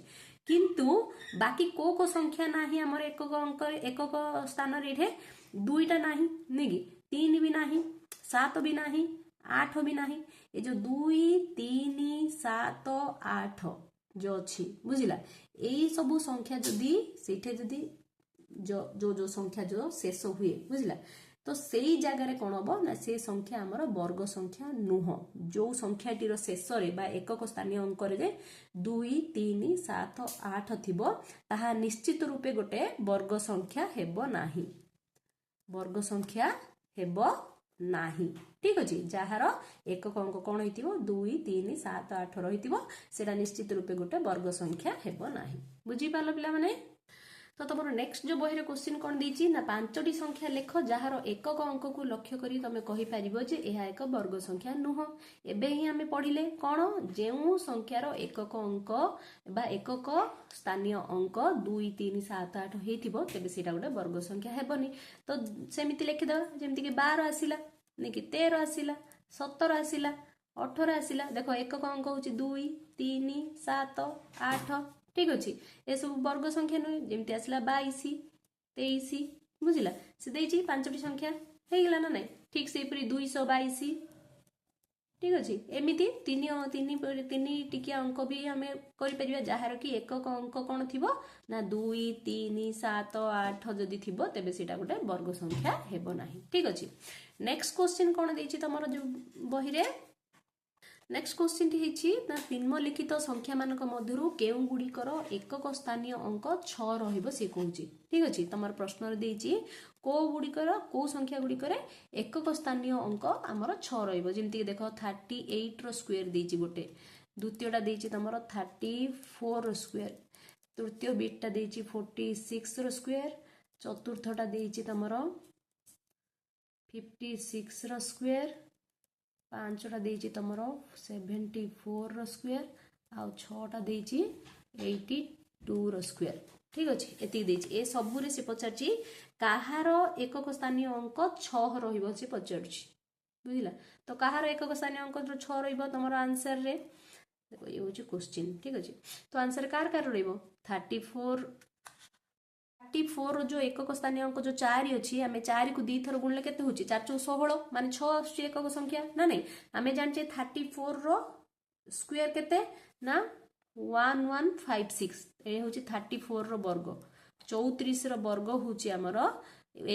S1: किंतु बाकी को संख्या नाही आमर एकक अंक एकक स्थान रे इथे 2 टा नाही नेगी 3 भी नाही 7 भी नाही 8 भी नाही ए जो 2 3 7 8 जो अच्छी बुझिला यही सबू संख्या जदि सेठे जदि जो संख्या जो शेष हुए बुझिला तो सेई जगह रे कोन हबो ना से संख्या हमर वर्ग संख्या नुह जो संख्याटी रो शेष रे बा एकक स्थानीय अंक रे जे 2 3 7 8 थिबो ताहा निश्चित रूपे गोटे वर्ग संख्या हेबो नाही वर्ग संख्या हेबो नाही ठीक अछि जहार एकक अंक कोन हेतिबो 2 3 7 8 रहितिबो सेटा निश्चित रूपे गोटे वर्ग संख्या हेबो नाही बुझी पालो पिला माने तो तमरो नेक्स्ट जो बहिरे क्वेश्चन कोन दीची ना पांचटी संख्या लेख जहार एकक अंक को लक्ष्य करी तमे कहि परिबो जे एहा एक वर्ग संख्या नुह एबे ही हमें पढिले कोन जेउ संख्यार एकक अंक बा एकक स्थानीय अंक 2 3 7 8 हेतिबो तेबे सेटा गोटे वर्ग संख्या हेबनी तो सेमिति लिखि द जेमति कि 12 आसिला नहीं कि 13 आसिला 17 आसिला 18 आसला देख एकक अंक हूँ 2 3 7 8 ठीक अच्छे ये सब वर्ग संख्या नुहे जमी आसला 22 23 बुझला से देती 5टी संख्या हो गला ना ना ठीक से 222 ठीक अच्छे एमती तीन टिकिया अंक भी आम कर जार कि एकक अंक कौन थी ना 2 3 7 8 जदि थी तेज से गोटे वर्ग संख्या हेबना ठीक अच्छे नेक्स्ट क्वेश्चन कौन देती तुम जो बही रे नेक्स्ट क्वेश्चन टी ना निम्नलिखित संख्या मान मध्य केउ गुड़िकर एकक स्थानीय अंक 6 रे कहूँ ठीक अच्छे तुम प्रश्न देती को गुड़िकर कौ संख्या गुड़िकर एकक स्थानीय अंक आमर 6 रमती देख 38 स्क्वेयर देती गोटे द्वितीयटा देती तुम 34 स्क्वेयर तृतीय बिटा देती 46 स्क्वेयर चतुर्थटा देती तुम 56 स्क्वेयर पांचटा देती तुम 74 स्क्वेयर आउ छटा देती 82 स्क्वेयर ठीक अच्छे एति देती ए सबुरे से पचार कहार एकक स्थानीय अंक 6 रे पचार बुझला तो कहार एकक स्थानीय अंक जो 6 तुम आंसर रे देखो ये हूँ क्वेश्चन ठीक अच्छे तो आंसर कार कार रो जो एकक स्थानीय अंक जो 4 अच्छी आम 4 को 2 थर गुणले केते होची 4 चौ 16 माने 6 आसुची एकक संख्या ना नहीं आम जानचे 34 रो स्क्वायर केते ना 1156 ए हूँ 34 रो वर्ग 34 रो वर्ग हूँ आमर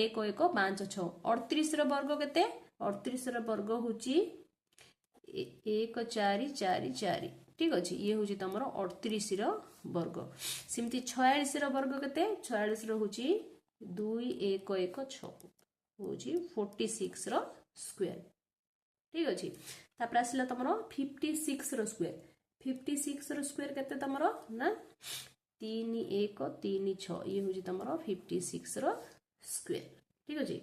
S1: 1 1 5 6 38 रो वर्ग केते 38 रो वर्ग हूँ 1 4 4 4 ठीक अच्छे ये हूँ तुम 38 रो वर्ग सिमती 46 रो वर्ग केते 46 रो हूँ 2 1 1 6 हूँ 46 रो स्क्वायर ठीक अच्छे तापर आसला तुम 56 रो स्क्वायर 56 रो स्क्वायर केते तुम ना 3 1 3 6 ये हूँ तुम 56 रो स्क्वायर ठीक अच्छे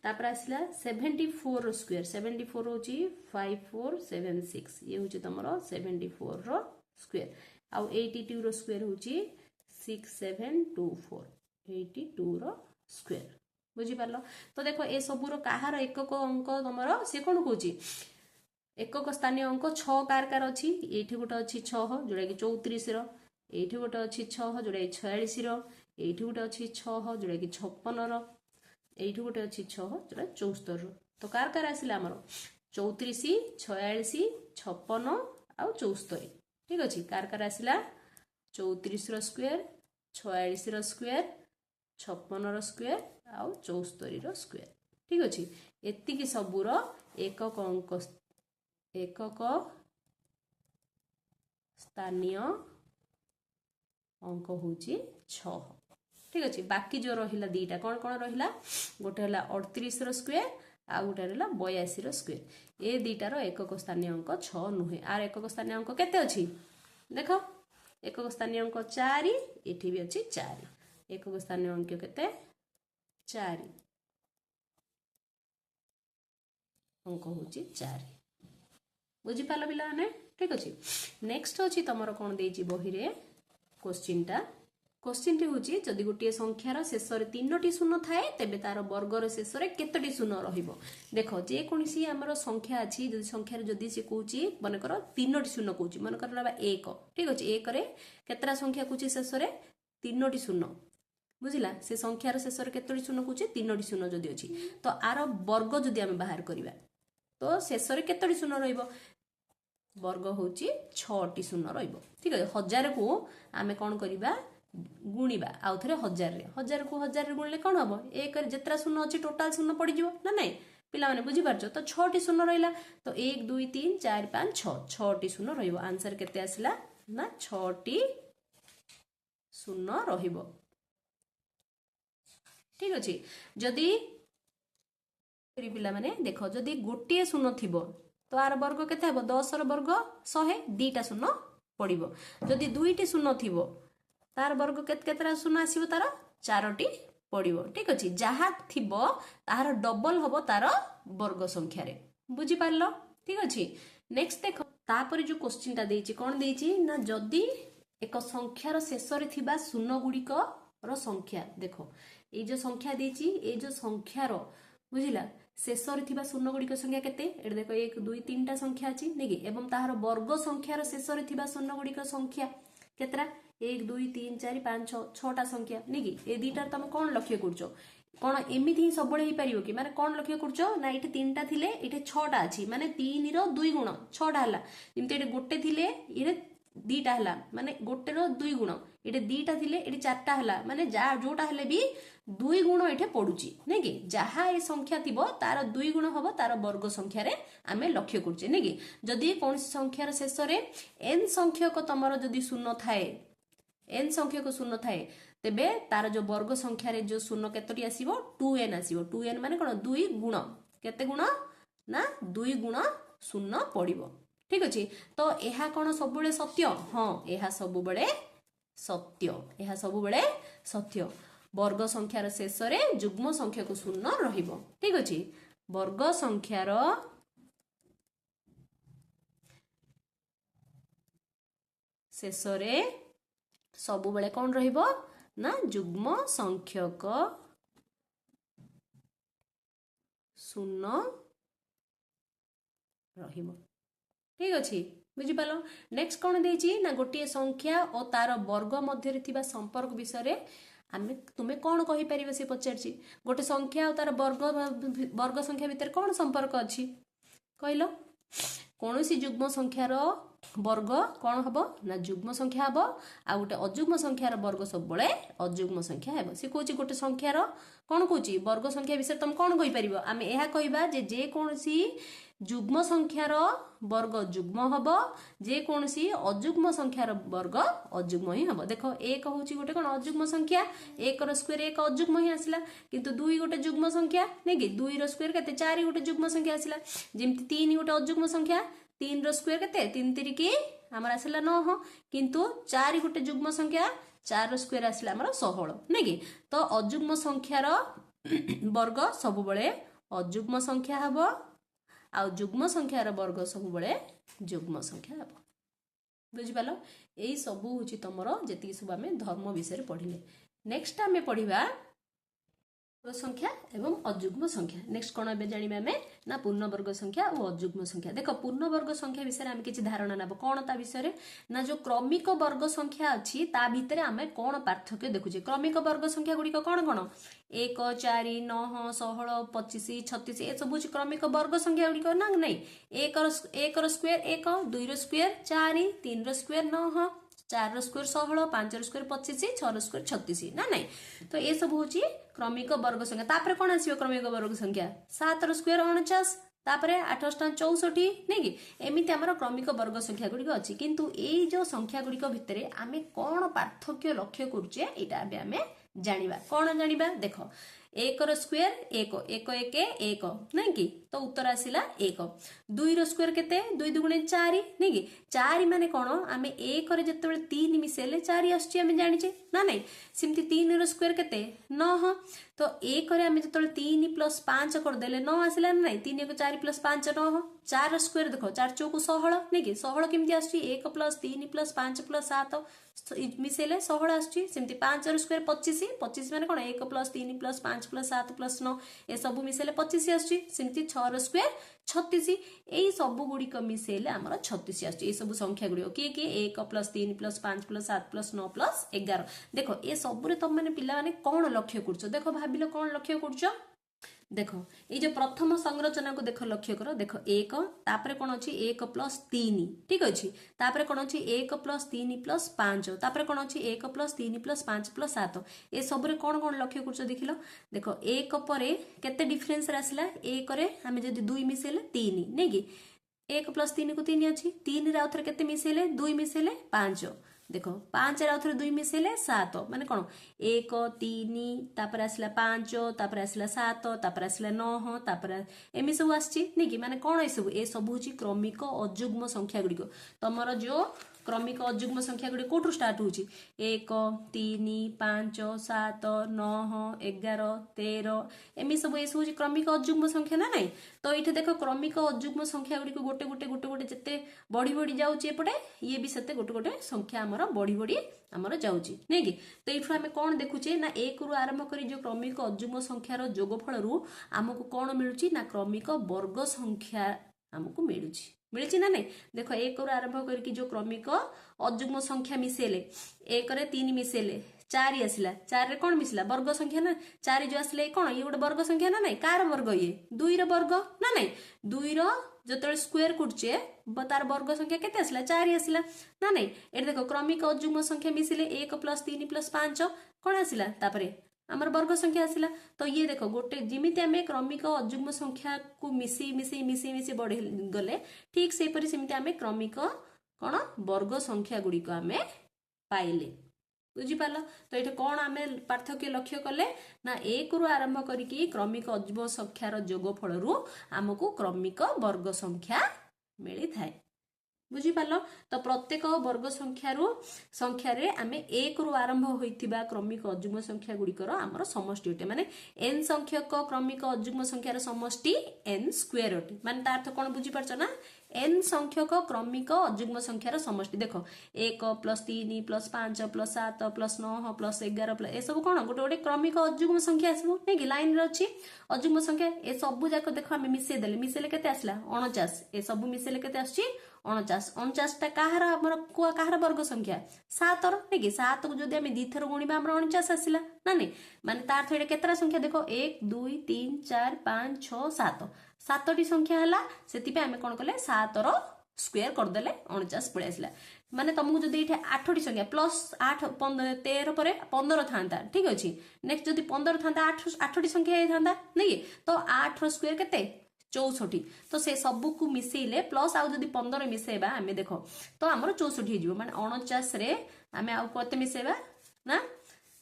S1: तापर आसला 74 रो स्क्वायर 74 हूँ 5476 ये हूँ तुम 74 रो स्क्वायर आउ 82 रो स्क्वायर हूँ 6724 82 रो स्क्वायर बुझिपार तो देखो ए सबूर कहार एकक अंक तुम सी कौन कौच एकक स्थानीय अंक 6 कार कार अच्छी ये गोटे अच्छी 6 जोड़ा कि 34 रो ये गोटे अच्छी 6 जोड़ा कि 46 रो ये गोटे अच्छी 6 जोड़ा कि 56 रो ये गोटे अच्छी 6 जोड़ा 74 रो तो कार कार आसला आमर 34 46 56 आउ 74 ठीक अच्छे कार कार आसला 34 रो स्क्वायर 46 रो स्क्वायर 56 रो स्क्वायर आउ 74 रो स्क्वायर ठीक अच्छे एतिकी सबूर एकक अंक एकक स्थानीय अंक हूँ 6 ठीक अच्छे बाकी जो रहा दीटा कौन कौन रहा गोटे है 38 रो स्क्वायर आ गोटे है 82 रो स्क्वायर ए दीटार एकक स्थानीय अंक 6 नुहे आर एकक स्थानीय अंक केते अच्छी देख एकक स्थानीय अंक 4 ये भी अच्छी 4 एकक स्थानीय अंक केते 4 अंक हूँ 4 बुझिपाल पिला ने ठीक अच्छे नेक्स्ट अच्छी तुम कौन देती बही रे क्वेश्चन टी हूँ जदि गोटे संख्यार शेष में 3टी शून्य थाए तेबे तार वर्गर शेष में केतोटी शून्य रहिबो देख जेकोसी आमर संख्या अच्छी जदि संख्यार जदि से कौची मनकर 3टी शून्य कौची मनकर ना 1 ठीक अच्छे 1 रे केतरा संख्या कौची शेष में 3टी शून्य बुझला से संख्यार शेष में केतोटी शून्य कौची 3टी शून्य जदि अच्छी तो आर वर्ग जदि आम बाहर करवा तो शेष में केतोटी शून्य रहिबो वर्ग हूँ 6टी शून्य रहिबो ठीक है 1000 को आम कौन करवा गुणिबा आउ थे 1000 को 1000 गुणिले कौन हम एक जितना शून्य अच्छी टोटाल शून्य पड़ज ना ना पिला माने बुझिपार तो 6टी शून्य रहा तो 1 2 3 4 5 6 6टी शून्य रहिबो आंसर केते आसला ना 6टी शून्य रहिबो ठीक अच्छे जदि पिला माने देख जदि गोटे शून्य थिबो तो आर वर्ग केते हबो 10 रो वर्ग 100 2टा शून्य पड़िबो जदि 2टी शून्य थिबो तार वर्ग केतरा शून्य आसीबो तार 4टी पड़िबो ठीक अच्छे जहाँ थिबो तार डबल हबो तार वर्ग संख्या रे बुझि पारलो ठीक अच्छे नेक्स्ट देख तापर जो क्वेश्चन टा देछि कोन देछि ना जदि एक संख्यार शेष रे थिबा शून्य गुड़िक रो संख्या देखो ये जो संख्या देछि ये जो संख्यार बुझिला शेषर थिबा शून्य गुड़िक संख्या केते एटा देखो 1 2 3टा संख्या अछि नेकी एवं ताहार वर्ग संख्यार शेषर थिबा शून्य गुड़िक संख्या केतरा 1 2 3 4 5 6 6टा संख्या नेकी ए दुईटा तुम कोन लक्ष्य करछो कोन एमिति ही सबले ही परियो कि माने कोन लक्ष्य करछो ना एठी 3टा थिले एठी 6टा अछि माने 3 रो 2 गुण 6टा हला जेमते एठी गोटे थिले एरे 2टा हला माने गोटे रो 2 गुण एठी 2टा थिले एठी 4टा हला माने जा जोटा हले भी 2 गुण एठे पडुची नै कि जहा ए संख्या थिबो तार 2 गुण हबो तार वर्ग संख्या रे आमे लक्ष्य करछे नै कि जदी कोन संख्यार शेष रे n संख्यक तमरो जदी शून्य थाए n संख्यक शून्य थाए तेबे तार जो वर्ग संख्या रे जो शून्य केतोटी आसीबो 2n आसीबो 2n माने कोन 2 गुण केते गुण ना 2 गुण शून्य पडिबो ठीक अछि तो एहा कोन सबबेले सत्य हां एहा सबबेले सत्य एहा सबबेले सत्य वर्ग संख्यार शेष रे युग्म संख्या को शून्य रहिबो ठीक अछि वर्ग संख्यार शेष रे सबु बेले कोन रहिबो ना युग्म संख्यक शून्य रहिबो ठीक अछि बुझी पालो नेक्स्ट कोन देछि ना गोटिए संख्या और तार वर्ग मध्य रे थिबा संपर्क विषय रे आमे तुमे कोन कहि परिबे से पचारछि गोटे संख्या और तार वर्ग संख्या भीतर कोन संपर्क अछि कहलो कोनोसी युग्म संख्यार वर्ग कोन हबो ना युग्म संख्या हबो आ गोटे अयुग्म संख्यार वर्ग सब बळे अयुग्म संख्या हेबो से कोछि गोटे संख्यार कोन कोछि वर्ग संख्या विषय तुम कोन कहि परिबो आमे एहा कहिबा जे कोनोसी युग्म संख्यार वर्ग युग्म हबो जे कोनोसी अयुग्म संख्यार वर्ग अयुग्म ही हबो देखो 1 होछि गोटे कोन अयुग्म संख्या 1 रो स्क्वायर 1 अयुग्म ही आसिला किंतु 2 गोटे युग्म संख्या नै कि 2 रो स्क्वायर केते 4 गोटे युग्म संख्या आसिला जेमति 3 गोटे अयुग्म संख्या 3 रो स्क्वायर केते 3 3 की हमर आसिला 9 किंतु 4 गोटे युग्म संख्या 4 रो स्क्वायर आसिला हमर 16 नै कि तो अयुग्म संख्यार वर्ग सब बळे अयुग्म संख्या हबो आ युग्म संख्यार वर्ग सब बळे युग्म संख्या हबो बुझि पालो एई सबु होची तमरो जेति सब हमें धर्म विषय पढिले नेक्स्ट हमें पढिबा संख्या एवं अयुग्म संख्या नेक्स्ट कोन बे जानिबे हमें ना पूर्ण वर्ग संख्या और अयुग्म संख्या देखो पूर्ण वर्ग संख्या विषय रे हम किछि धारणा नब कोन ता विषय रे ना जो क्रमिक वर्ग संख्या अछि ता भितरे हमें कोन पार्थक्य देखुजे क्रमिक वर्ग संख्या गुडी को कोन कोन 1 4 9 16 25 36 ए सब होची क्रमिक वर्ग संख्या गुडी को ना नै 1 रो स्क्वायर 1 2 रो स्क्वायर 4 3 रो स्क्वायर 9 4 रो स्क्वायर 16 5 रो स्क्वायर 25 6 रो स्क्वायर 36 ना नै तो ए सब होची क्रमिक वर्ग संख्या तापरे कोन आसीबो क्रमिक वर्ग संख्या 7 रो स्क्वायर 49 तापरे 8 64 नै कि एमिति हमर क्रमिक वर्ग संख्या गुडी अछि किंतु एई जो संख्या गुडी को भितरे आमे कोन पार्थक्य लक्ष्य करूचे एटा बे आमे जानिबा कोन जानिबा देखो 1 रो स्क्वायर 1 1 1 1 नै कि तो उत्तर आसिला 1 2 रो स्क्वायर केते 2 2 गुणे 4 नै कि 4 माने कोन आमे 1 रे जतबे 3 मिसेले 4 आछी आमे जानिचे ना नै सिमति 3 रो स्क्वायर केते 9 तो 1 रे आमे जतबे 3 + 5 कर देले 9 आसिला नै 3 1 4 + 5 9 4 रो स्क्वायर देखो 4 चौको 16 नै कि 16 केमति आछी 1 + 3 + 5 + 7 मिसेले 16 आछी सिमति 5 रो स्क्वायर 25 25 माने कोन 1 + 3 + 5 + 7 + 9 ए सब मिसेले 25 आछी सिमति 6 रो स्क्वायर 36 एई सब गुडी को मिसेले हमर 36 आछी ए सब संख्या गुडी की 1 + 3 + 5 + 7 + 9 + 11 देखो ए सब रे तुम माने पिला माने कोन लक्ष्य करछो देखो भाबिलो कोन लक्ष्य करछो देखो ये जो प्रथम संरचना को देख लक्ष्य करो देखो 1 तापरे कोन अछि 1 + 3 ठीक अछि तापरे कोन अछि 1 + 3 + 5 तापरे कोन अछि 1 + 3 + 5 + 7 ए सब रे कोन कोन लक्ष्य करछो देखिलो देखो 1 परे केते डिफरेंस रे आसिला 1 रे हमें जदी 2 मिसेले 3 नै कि 1 + 3 को 3 अछि 3 रे आउथरे केते मिसेले 2 मिसेले 5 देखो 5 रे आउथरे 2 मिसेले 7 माने कोन 1 3 तापर आसिला 5 तापर आसिला 7 तापर आसिला 9 तापर एमि सब आछि नै कि माने कोन ए सब होची क्रमिक अयुग्म संख्या गुडी को तमरो जो क्रमिक अयुग्म संख्या गुडी कोठु स्टार्ट होची 1 3 5 7 9 11 13 एमि सब ए होची क्रमिक अयुग्म संख्या ना नै तो इथे देखो क्रमिक अयुग्म संख्या गुडी को गोटे गोटे जते बढी बढी जाउची एपटे ये भी सते गोटे गोटे संख्या आमर बढ़ी बढ़ी आमर जाउची नहीं कि तो ये आम कौन देखुचे ना एक रु आरंभ करी जो क्रमिक अजुग्म संख्यार जोगफल रु आमको कौन मिलुची ना क्रमिक वर्ग संख्या आमको मिलुची ना नहीं देख एक रु आरंभ करके जो क्रमिक अजुग्म संख्या मिसेले एक रे 3 मिसेले 4 आसला 4 रे कौन मिसला वर्ग संख्या ना 4 जो आसले कौन ये गोटे वर्ग संख्या ना नहीं कार वर्ग ये 2 रो वर्ग ना नहीं 2 रो जो स्क्वायर करछे तार वर्ग संख्या केते आसला 4 आसला ना नहीं ए देखो क्रमिक अजुग्म संख्या मिसिले 1 + 3 + 5 कौन आसला तापरे आमर वर्ग संख्या आसला तो ये देखो गोटे जिमिति आमे क्रमिक अजुग्म संख्या को मिसी बढ़े गले ठीक से परि सिमिति आमे क्रमिक कौन वर्ग संख्या गुडी को आमे पाइले बुझिपाल तो ये कौन आम पार्थक्य लक्ष्य कले ना एक रु आरंभ करिकी क्रमिक अजुग्म संख्यार जोगफल रु आमको क्रमिक वर्ग संख्या मिली थाए बुझिपाल तो प्रत्येक वर्ग संख्यार आमे एक रु आरंभ होइथिबा क्रमिक अजुग्म संख्या गुड़िकर आमर समष्टि अटे माने n संख्यक क्रमिक अजुग्म संख्यार समष्टि n स्क्वायर अटे माने तार अर्थ कोन बुझि परछ ना n संख्यक क्रमिक अजुग्म संख्यार समष्टि देखो 1 + 3 + 5 + 7 + 9 + 11 ए सब कोन गोटे गोटे क्रमिक अजुग्म संख्या आसबो नै कि लाइन रे अछि अजुग्म संख्या ए सब जाक देखो आमे मिसेले केते आसला 49 ए सब मिसेले केते आछि 49 टा काहार हमर को काहार वर्ग संख्या 7 रो नै कि 7 को जदि आमे द्विथर गुणिबा हमर 49 आसिला ना नै माने तार थेडे केतरा संख्या देखो 1 2 3 4 5 6 7 7टी संख्या हला सेति पे आमे कोन करले 7 रो स्क्वायर कर देले 49 पळे आसिला माने तुमको जदि इठे 8टी संख्या प्लस 8 15 13 परे 15 थांता ठीक अछि नेक्स्ट जदि 15 थांता 8टी संख्या हे थांता नै तो 8 रो स्क्वायर केते 64 तो से सबू को मिसेले प्लस आउ जदि 15 मिसेबा आमे देखो तो हमर 64 हे जिवो माने 49 रे आमे आउ कते मिसेबा ना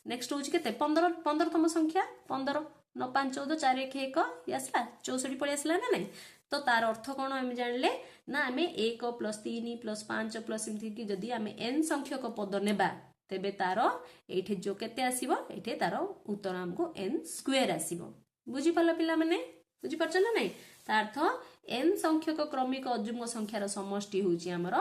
S1: नेक्स्ट होची केते 15 तम संख्या 15 9 5 14 4 1 1 आसला 64 पळे आसला ना नहीं तो तार अर्थ कोन आमे जानले ना आमे 1 + 3 + 5 + इमथि कि जदि आमे n संख्यक पद नेबा तेबे तार एठे जो केते आसीबो एठे तार उत्तर हमको n स्क्वायर आसीबो बुझि पाला पिला माने बुझि परछ ना नहीं तार्थ n संख्यक क्रमिक अजुग्म संख्यार समष्टि होची हमर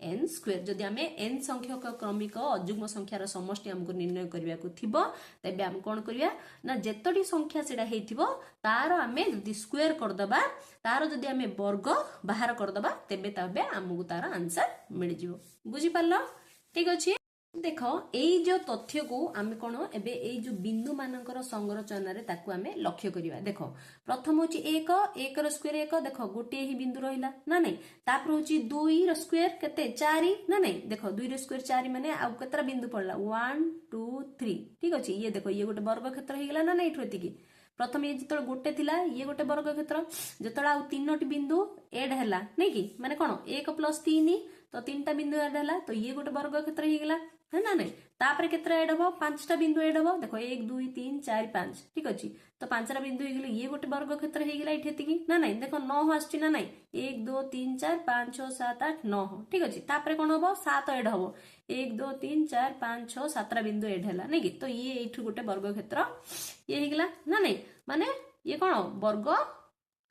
S1: n स्क्वायर जदि आमे n संख्यक क्रमिक अजुग्म संख्यार समष्टि हमको निर्णय करिया को थिबो तबे हम कोन करिया ना जेतडी संख्या सेडा हेतिबो तार आमे जदि स्क्वायर कर दबा तार जदि आमे वर्ग बाहर कर दबा तबे हमको तार आंसर मिल जिवो बुझि पालो ठीक अछि देख एई जो तथ्य को आमे कोन एबे एई जो बिंदु मानकर संरचना रे ताकू आमे लक्ष्य करिवा देखो प्रथम होची 1 रो स्क्वायर 1 देखो गोटे ही बिंदु रहिला ना नहीं तापर होची 2 रो स्क्वायर केते 4 ना नहीं देखो 2 रो स्क्वायर 4 माने आ केतरा बिंदु पड़ला 1 2 3 ठीक अछि ये देखो ये गोटे वर्ग क्षेत्र हे गेला ना नहीं ठोती की प्रथम ये जतळ गोटे थिला ये गोटे वर्ग क्षेत्र जतळ आ तीनोटी बिंदु ऐड हला नै कि माने कोन 1 + 3 तो 3टा बिंदु ऐड हला तो ये गोटे वर्ग क्षेत्र हे गेला है ना नहीं तापर केतरा ऐड हबो 5टा बिंदु ऐड हबो देखो 1 2 3 4 5 ठीक अछि तो 5टा बिंदु हे गेले ये गोटे वर्ग क्षेत्र हे गेला इठेति की ना नहीं देखो 9 आछि ना नहीं 1 2 3 4 5 6 7 8 9 ठीक अछि तापर कोन हबो 7 ऐड हबो 1 2 3 4 5 6 7टा बिंदु ऐड हला नै कि तो ये एठु गोटे वर्ग क्षेत्र ये हे गेला ना नहीं माने ये कोन वर्ग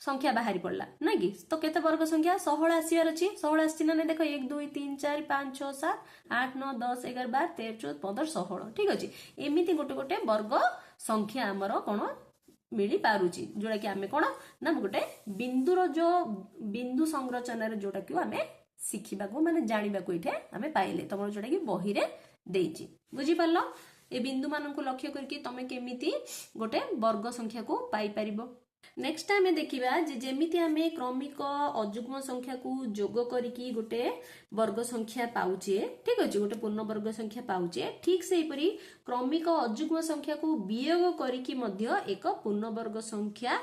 S1: संख्या बाहरी पड़ला ना कि तो केते वर्ग संख्या 16 आसीबार अछि 16 आछि ना नहीं देखो 1 2 3 4 5 6 7 8 9 10 11 12 13 14 15 16 ठीक अछि एमिति गोटे गोटे वर्ग संख्या हमर कोन मिली पारुची जोड़ा कि आमे कोन ना गोटे बिंदुर जो बिंदु संरचना रे जोटा कि आमे सिखिबा को माने जानिबा को इठे आमे पाइले तमर जोटा कि बही रे देइची बुझि पारलो ए बिंदु मान को लक्ष्य करके तमे केमिति गोटे वर्ग संख्या को पाई परिबो नेक्स्ट आमे देखिबा जे जेमिति आमे क्रमिक अजुग्म संख्या को जोग करिकी गोटे वर्ग संख्या पाउचे ठीक अछि गोटे पूर्ण वर्ग संख्या पाउचे ठीक सेहि परि क्रमिक अजुग्म संख्या को वियोग करिकी मध्य एक पूर्ण वर्ग संख्या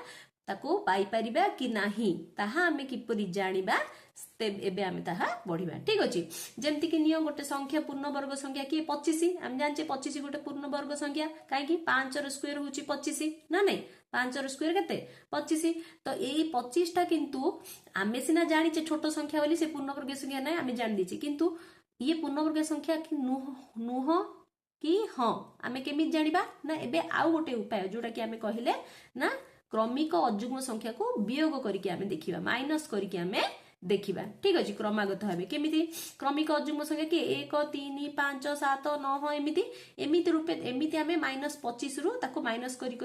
S1: ताको पाई परिबा कि नाही ताहा आमे किपरि जानिबा एबे आमे ताहा बढ़िबा ठीक अछि जेमति कि नियो गोटे संख्या पूर्ण वर्ग संख्या कि 25 हम जानचे 25 गोटे पूर्ण वर्ग संख्या काहे कि 5 रो स्क्वायर होची 25 ना नहीं 5 रो स्क्वायर केते 25 तो एई 25 टा किंतु आमे सिना जानिचे छोट संख्या बोली से पूर्ण वर्ग संख्या नै आमे जानि दिछि किंतु ये पूर्ण वर्ग संख्या कि नुह कि हां आमे केमि जानिबा ना एबे आउ गोटे उपाय जोटा कि आमे कहिले ना क्रमिक अजुग्म संख्या को वियोग करिके आमे देखिबा माइनस करिके आमे देखिबा ठीक अछि क्रमागत भाबे केमिति क्रमिक अजुग्म संख्या कि 1 3 5 7 9 एमिति रूपे एमिति आमे -25 रु ताको माइनस करी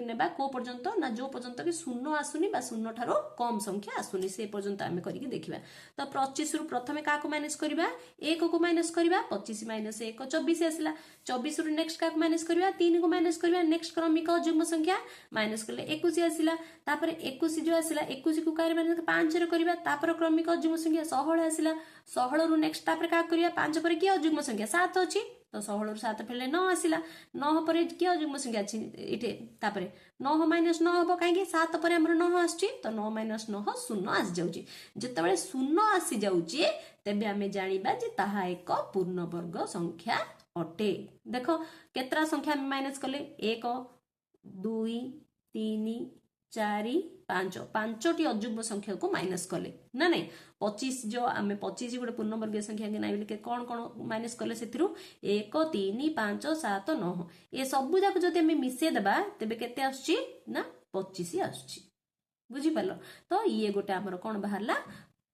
S1: नेबा को पर्यंत ना जो पर्यंत कि शून्य आसुनी बा शून्य ठारो कम संख्या आसुनी से पर्यंत आमे करिके देखिबा तो 25 रु प्रथमे काको माइनस करिबा 1 को माइनस करिबा 25 - 1 24 आसला 24 रु नेक्स्ट काको माइनस करिबा 3 को माइनस करिबा नेक्स्ट क्रमिक अजुग्म संख्या माइनस करले 21 आसला तापर 21 जो आसला 21 को कार माइनस 5 रे करिबा तापर क्रमिक अजुग्म संख्या 16 आसला 16 रु नेक्स्ट तापर का करिया 5 पर की अजुग्म संख्या 7 अछि तो 16 रु 7 फेले 9 आसला 9 पर की अजुग्म संख्या अछि इटे तापर 9 - 9 हबो काहे कि 7 पर हमर 9 आछि तो 9 - 9 शून्य आस जाउची जेतेबेले शून्य आसी जाउची तबे हमें जानिबा जे ताहा एक पूर्ण वर्ग संख्या अटे देखो केतरा संख्या में माइनस करले 1 2 3 4 5 5टी अजुग्म संख्या को माइनस कले ना नहीं 25 जो आम 25 गोटे पूर्ण वर्ग संख्या के नाइ बोले कौन कौन माइनस कले से 1 3 5 7 9 ये सब जाक जदि आम मिसे देबा तेबे केते आछी ना 25 आछी बुझी पालो तो ये गोटे हमर कौन बाहरला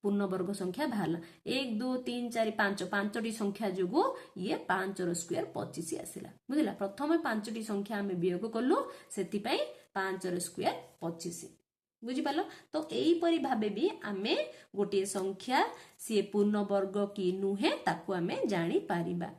S1: पूर्ण वर्ग संख्या बाहरला 1 2 3 4 5 5टी संख्या जोगु ये 5 रो स्क्वायर 25 आसिला बुझिला प्रथम 5टी संख्या आम वियोग कलु सेति पई 5 रो स्क्वायर 25 बुझी पालो तो एई परि भाबे भी आमे गोटे संख्या सी पूर्ण वर्ग की नुहे ताकू आमे जानि पारिबा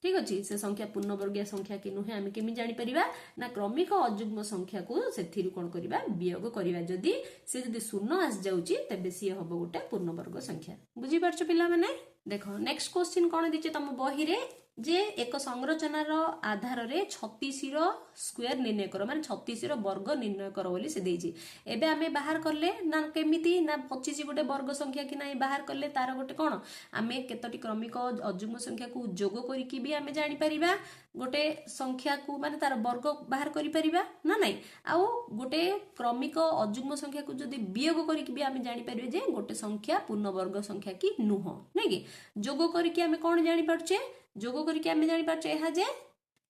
S1: ठीक अछि से संख्या पूर्ण वर्गीय संख्या की नुहे आमे केमि जानि परिबा ना क्रमिक अजुग्म संख्या को सेथिरु कोन करिबा वियोग करिबा जदी से जदी शून्य आस जाउची तबे सी हबो गोटे पूर्ण वर्ग संख्या बुझी पारछ पिला माने देखो नेक्स्ट क्वेश्चन कोन दिचे तम बही रे जे एक संरचनार आधार रे 36 रो स्क्वायर निर्णय करो माने 36 रो वर्ग निर्णय करो बोली से देजी एबे आमे बाहर करले ना केमिति ना 25 गोटे वर्ग संख्या कि नाही बाहर करले तार गोटे कोन आमे केतटी क्रमिक अजुग्म संख्या को जोग करी कि भी आमे जानि परिबा गोटे संख्या को माने तार वर्ग बाहर करि परिबा ना नाही आउ गोटे क्रमिक अजुग्म संख्या को जदी वियोग करी कि भी आमे जानि परिबे जे गोटे संख्या पूर्ण वर्ग संख्या की नुह नै कि जोग करी कि आमे कोन जानि परछे जोग करके आमे जानि पारछे एहा जे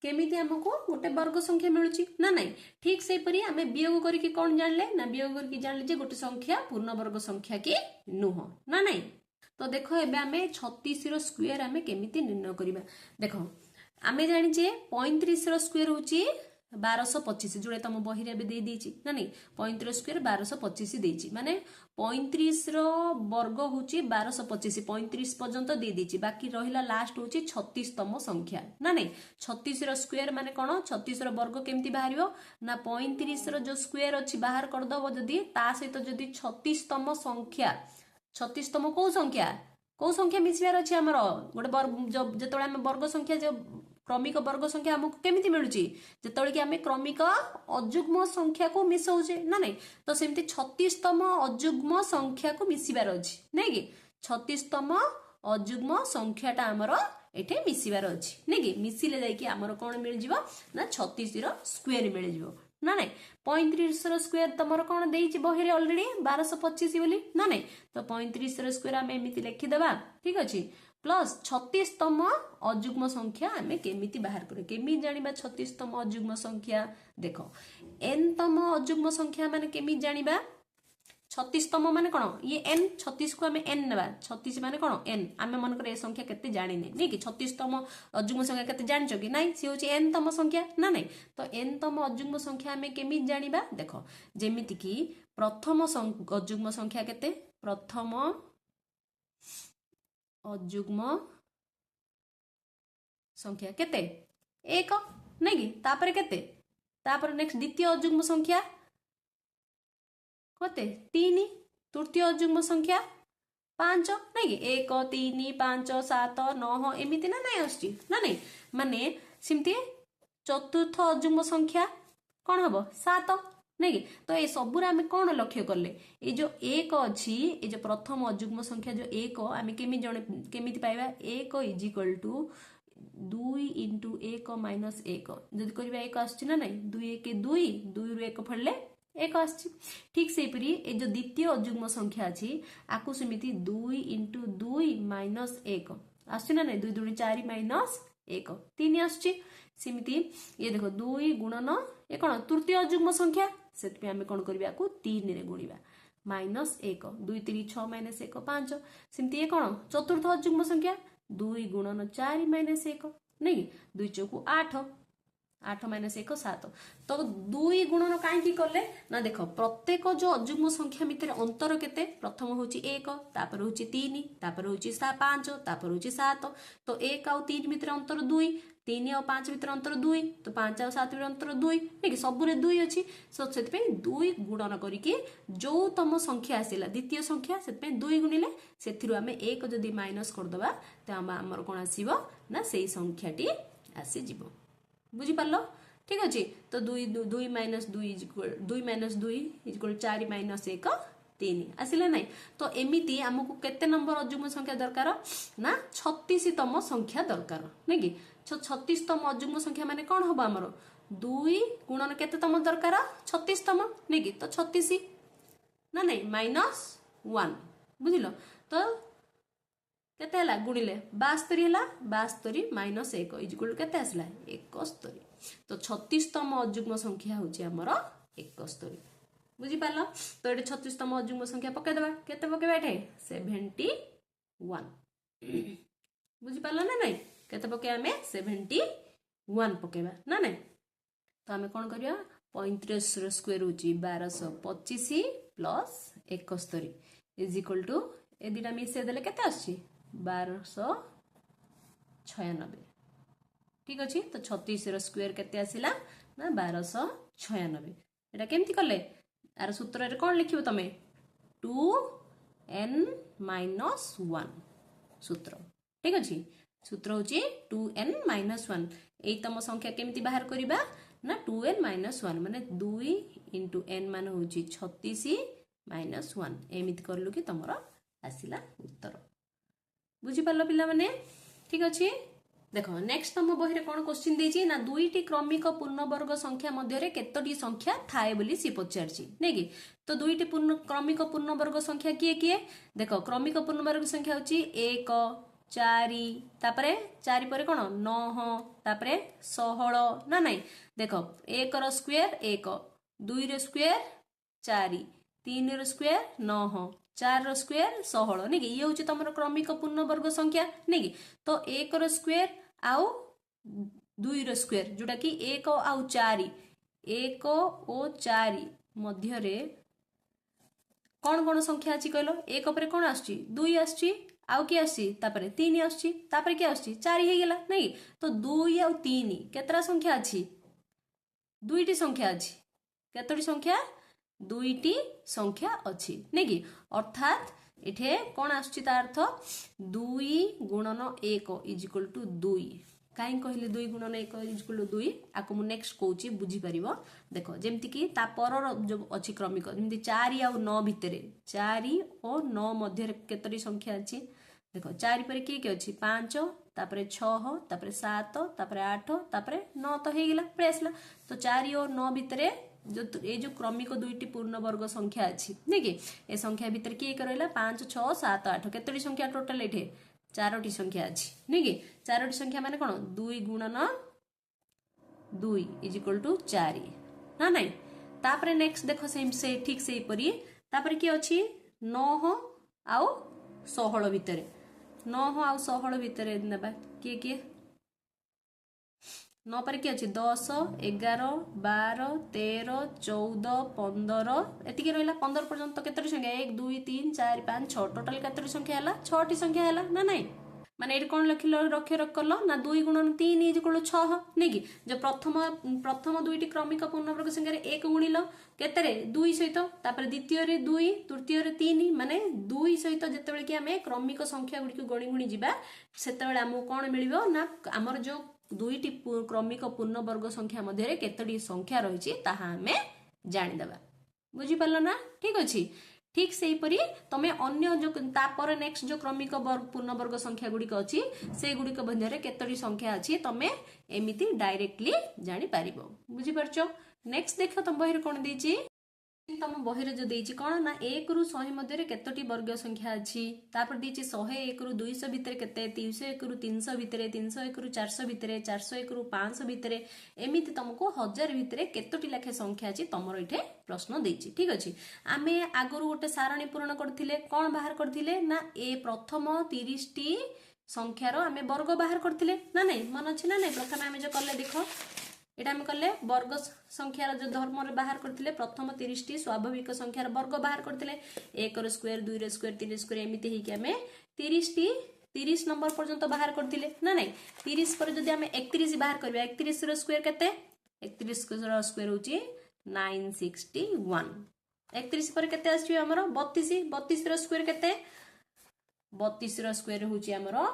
S1: केमिति हमको गोटे वर्ग संख्या मिलुची ना नहीं ठीक से परी आमे वियोग करके कोन जानले ना वियोग करके जानले जे गोटे संख्या पूर्ण वर्ग संख्या की नुह ना नहीं तो देखो एबे आमे 36 रो स्क्वायर आमे केमिति निर्णय करिबा देखो आमे जानि जे 35 रो स्क्वायर होची 1225 जोड़े तुम बही रे दे दीची ना नहीं 35 स्क्वायर 1225 देची माने 35 रो वर्ग होची 1225 35 पर्यंत दे दीची बाकी रहिला लास्ट होची 36 तम संख्या ना नहीं 36 रो स्क्वायर माने कोन 36 रो वर्ग केमती बाहरियो ना 35 रो जो स्क्वायर अछि बाहर कर दबो जदी ता सहित जदी 36 तम संख्या 36 तम को संख्या मिसिबार अछि हमरो गोटे वर्ग जेतोळे हम वर्ग संख्या जो क्रमिक वर्ग संख्या हमको केमिति मिलुची जेतोळे कि हमें क्रमिक अजुग्म संख्या को मिसौचे ना नहीं तो सेमती 36 तम अजुग्म संख्या को मिसिबार अछि नै कि 36 तम अजुग्म संख्याटा हमरो एठे मिसिबार अछि नै कि मिसिले जाय कि हमरो कोन मिल जिवो ना 36 रो स्क्वायर मिल जिवो ना नहीं 35 रो स्क्वायर तमरो कोन देइची बही रे ऑलरेडी 1225 बोली ना नहीं तो 35 रो स्क्वायर हम एमिति लिखि देबा ठीक अछि प्लस 36 तम अजुग्म संख्या आमे केमिति बाहर करे केमि जानिबा 36 तम अजुग्म संख्या देखो n तम अजुग्म संख्या माने केमि जानिबा 36 तम माने कोन ये n 36 को आमे n नेबा 36 माने कोन n आमे मन करे ए संख्या केते जानिने नै कि 36 तम अजुग्म संख्या केते जानिचो कि नै से होची n तम संख्या ना नै तो n तम अजुग्म संख्या आमे केमि जानिबा देखो जेमिति कि प्रथम अजुग्म संख्या केते प्रथम अजुग्म संख्या केते 1 नै कि तापर केते तापर नेक्स्ट द्वितीय अजुग्म संख्या कते 3 तृतीय अजुग्म संख्या 5 नै कि 1 3 5 7 9 एमिति ना नै आछी ना नै माने सिमती चतुर्थ अजुग्म संख्या कोन हबो 7 नै कि तो ए सबुर आमे कोन लक्ष्य करले ए जो 1 अछि ए जो प्रथम अजुग्म संख्या जो 1 आमे केमिति पाइबा 1 = 2 * 1 - 1 जदि करबा 1 आछी ना नै 2 1 2 2 रु 1 फड़ले 1 आछी ठीक से परी ए जो द्वितीय अजुग्म संख्या अछि आकु समिति 2 * 2 - 1 आछी ना नै 2 2 4 - 1 3 आछी सिमिति ये देखो 2 गुणन ए कोन तृतीय अजुग्म संख्या सेति पे हमें कोन करबा को 3 रे गुणिबा -1 2 3 6 -1 5 सेमती ये कौन चतुर्थ अयुग्म संख्या 2 गुणन 4 -1 नहीं 2 चौकु 8 8 -1 7 तो 2 गुणन कहीं कले ना देख प्रत्येक जो अयुग्म संख्या भितर अंतर केते प्रथम हूँ 1 तापर हूँ 3 तापर हूँ 5 तापर हूँ 7 तो 1 आउ 3 भितर अंतर 2 3 आउ 5 भितर अंतर 2 तो 5 आउ 7 भितर अंतर 2 नहीं सबुरे 2 अच्छी सो से 2 गुणन करके जो तम संख्या आसला द्वितीय संख्या से 2 गुणिले से आम 1 जदि माइनस करदे तो आमर कौन आसो ना से संख्याटी आसीज बुझिपार ठीक अच्छे तो 2 -2 2 -2 4 -1 3 आसला ना तो एमती आमको केते नंबर अयुग्म संख्या दरकार ना 36तम संख्या दरकार नहीं कि 36तम अयुग्म संख्या माने कौन हम आमर 2 गुणन केतेतम दरकार 36तम नहीं कि तो 36 ना नहीं -1 बुझिल तो केते हला गुणिले 72 हला 72 -1 इक्वल केते आसला 71 तो 36तम अयुग्म संख्या होची हमर 71 बुझी पालो तो एटे 36तम अयुग्म संख्या पके देबा केते पकेबा एठे 71 बुझी पालो ना नहीं केते पके हमें 71 पकेबा ना नहीं तो हमें कोन करिया 35 रो स्क्वायर होची 1225 प्लस 71 इज इक्वल टू ए दिटा मिसे देले केते आछी 1296 ठीक अच्छे तो 36 रो स्क्वायर केते आसिला ना 1296 एटा केमती कले आर सूत्र रे कोन लिखिबो तमे 2n - 1 सूत्र ठीक अच्छे सूत्र होची 2n - 1 एई तम संख्या केमती बाहर करिबा ना 2n - 1 माने 2 * n मान होची 36 - 1 एमिति करलु कि तमरा आसिला उत्तर बुझी पारलो पिला माने ठीक अच्छे देखो नेक्स्ट तुम बही कौन क्वेश्चन देछि ना 2टी क्रमिक पूर्ण वर्ग संख्या मध्य केतोटी संख्या थाए बोली सी पचारछि नै कि तो 2टी क्रमिक पूर्ण वर्ग संख्या किए किए देखो क्रमिक पूर्ण वर्ग संख्या होछि 1 4 तापरे 4 परे कोन 9 तापरे 16 ना नहीं देखो 1 रो स्क्वायर 1 2 रो स्क्वायर 4 3 रो स्क्वायर 9 4 रो स्क्वायर 16 नहीं कि ये हूँ तुम क्रमिक पूर्ण वर्ग संख्या नहीं कि तो 1 रो स्क्वायर आउ 2 रो स्क्वायर जोटा कि 1 आउ 4 1 और 4 मध्य रे कौन कौन संख्या अछि कहलो 1 पर कौन आछि 2 आछि आउ कि आछि तापरे 3 आछि तापरे कि आछि 4 हे गेला नहीं तो 2 आउ 3 केतरा संख्या अछि 2टी संख्या अछि केतोटी संख्या 2टी संख्या अच्छी नहीं कि अर्थात इठे कौन आसुची तार अर्थ 2 गुणन 1 इज इक्वल टू 2 कहीं कहले 2 गुणन 1 इज इक्वल टू 2 आको मु नेक्स्ट कहूची बुझी परिबो देखो जेमति कि ता परर जो अछि क्रमिक जेमति 4 आ 9 भितरे 4 और 9 मध्य केतरी संख्या अछि देखो 4 पर के अछि 5 तापरे 6 तापरे 7 तापरे 8 तापरे 9 तो हे गेला प्रेसला तो 4 और 9 भितरे जो ये जो क्रमिक 2टी पूर्ण वर्ग संख्या अच्छी नहीं कि ए संख्या भीतर किए रहा 5 6 7 8 केतोटी संख्या टोटल एठे 4टी संख्या अच्छी नहीं कि 4टी संख्या माने कोन 2 गुणन 2 इज इक्वल टू 4 ना नहीं तापरे नेक्स्ट देखो से ठीक से परी तापरे की अछि 9 आउ 16 भितर 9 आउ 16 भितर नेबा किए 9 पर किए 10 11 12 13 14 15 एतिके रहिला 15 पर्यंत केतरी संख्या 1 2 3 4 5 6 टोटल केतरी संख्या हला 6टी संख्या हला ना नहीं माने एट कोन लखिलो रखे रखलो ना 2 गुणन 3 इज इक्वल 6 नै कि जो प्रथम 2टी क्रमिक पूर्ण वर्ग संख्या रे 1 गुणिलो केतरे 2 सहित तापर द्वितीय रे 2 तृतीय रे 3 माने 2 सहित जेतेबेले कि हमें क्रमिक संख्या गुडी को गणी गुणी जिबा सेतेबेले हमहु कोन मिलिबो ना हमर जो 2टी क्रमिक पूर्ण वर्ग संख्या मध्य केतोटी संख्या रही हमें जानीदेवा बुझीपार ना ठीक अच्छे ठीक से हीपरी तुम अन्य जो तापर नेक्स्ट जो क्रमिक पूर्ण वर्ग संख्या गुड़िक अच्छी से गुड़िक मध्य केतोटी संख्या अच्छी तुम एमती डायरेक्टली जानी पारिबो बुझी पारछो नेक्स्ट देखो तुम बहिर कोन देछि तुम बहिरे जो देइछि कोन ना 1 रु 100 मध्य केतोटी वर्ग संख्या अछि तापर देइछि 101 रु 200 भितर केते 301 रु 300 भितर 301 रु 400 भितर 401 रु 500 भितर एमिति तुमको 1000 भितर केतोटी लेखे संख्या अछि तमरो इठे प्रश्न देइछि ठीक अछि आमे आगरु गोटे सारणी पूर्ण करथिले कोन बाहर करथिले ना ए प्रथम 30 टी संख्यार आमे वर्ग बाहर करथिले ना नै मन अछि ना नै प्रथम आमे जो करले देखो एटा हम कले वर्ग संख्यार जो धर्म रे बाहर करथिले प्रथम 30 टी स्वाभाविक संख्यार वर्ग बाहर करथिले 1 रो स्क्वायर 2 रो स्क्वायर 3 रो स्क्वायर एमिति हेकि हमें 30 टी 30 नंबर पर्यंत बाहर करथिले ना नै 30 पर जदी हमें 31 बाहर करबा 31 रो स्क्वायर केते 31 रो स्क्वायर होची 961 31 पर केते आसी हमरो 32 32 रो स्क्वायर केते 32 रो स्क्वायर होची हमरो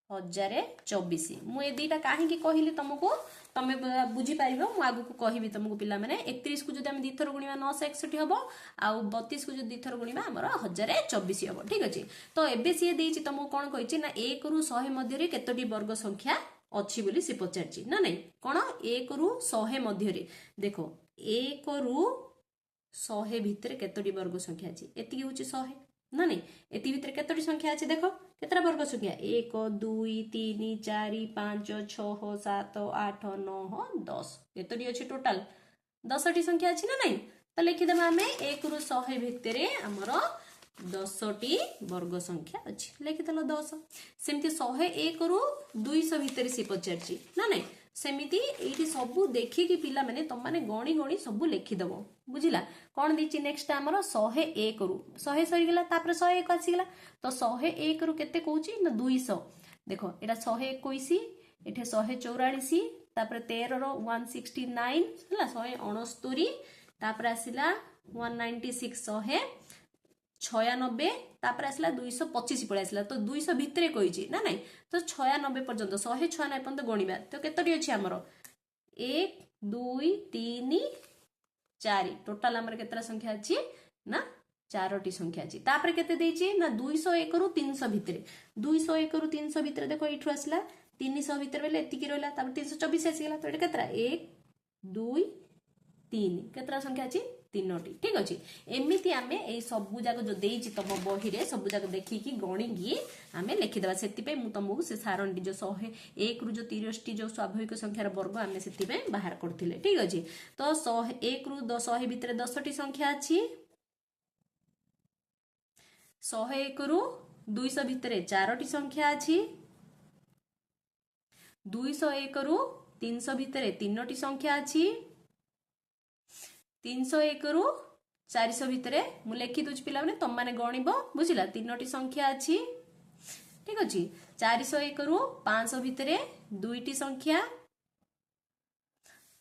S1: 1024 मु ए दीटा काहे की कहिली तुमको तमे बुझी पारिबो मु आगु को कहिबी तुमको पिला माने 31 को जदी हम दिथर गुणिबा 961 हबो आ 32 को जदी दिथर गुणिबा हमर 1024 हबो ठीक अछि तो एबे सिए देइछि तुमको कोन कहिछि ना 1 रु 100 मध्य रे केतोटी वर्ग संख्या अछि बोली से पचारछि ना नै कोन 1 रु 100 मध्य रे देखो 1 रु 100 भितर केतोटी वर्ग संख्या अछि एति होछि 100 ना नै एति भितर केतोटी संख्या अछि देखो केतरा वर्ग संख्या 1 2 3 4 5 6 7 8 9 10 केतोटी अछि टोटल 10 टी संख्या अछि ना नै त लिखि देबा हमें 1 रु 100 भितर हमर 10 टी वर्ग संख्या अछि लिखि देलो 10 सेमति 101 रु 200 भितर से पचारछि ना नै सेमिति एठी सब देखि कि पिला माने तम माने गणी गणी सब लिखि देबो बुझिला कोन दिछि नेक्स्ट हमर 101 रु 100 सरी गेला तापर 101 आसी गेला तो 101 रु केते कहूची ना 200 देखो एटा 121 एठे 144 तापर 13 रो 169 हला 169 तापर आसीला 196 196 तापर आसला 225 पळे आसला तो 200 भितरे कहिची ना नाही तो 96 पर्यंत 196 पर्यंत गणिबा तो केतोटी अछि हमरो 1 2 3 4 टोटल हमर केतरा संख्या अछि ना 4टी संख्या अछि तापर केते देइची ना 201 रु 300 भितरे 201 रु 300 भितरे देखो इठु आसला 300 भितर बेले एति की रहला तापर 324 आसी गेला तो एटा केतरा 1 2 3 केतरा संख्या अछि 3टी ठीक अछि एमिति आमे ए सबु जाक जो देइछि तम बही रे सबु जाक देखि कि गणी की आमे लिखि देबा सेति पे मु तमको से सारणटी जो 101 रु जो 30 टी जो स्वाभाविक संख्यार वर्ग आमे सेति पे बाहर करथिले ठीक अछि तो 101 रु 100 भितर 10 टी संख्या अछि 101 रु 200 भितर 4टी संख्या अछि 201 रु 300 भितर 3टी संख्या अछि 301 रु 400 भितरे मु लिखि दोछ पिला माने तम माने गणिबो बुझिला 3टी संख्या अछि ठीक अछि 401 रु 500 भितरे 2टी संख्या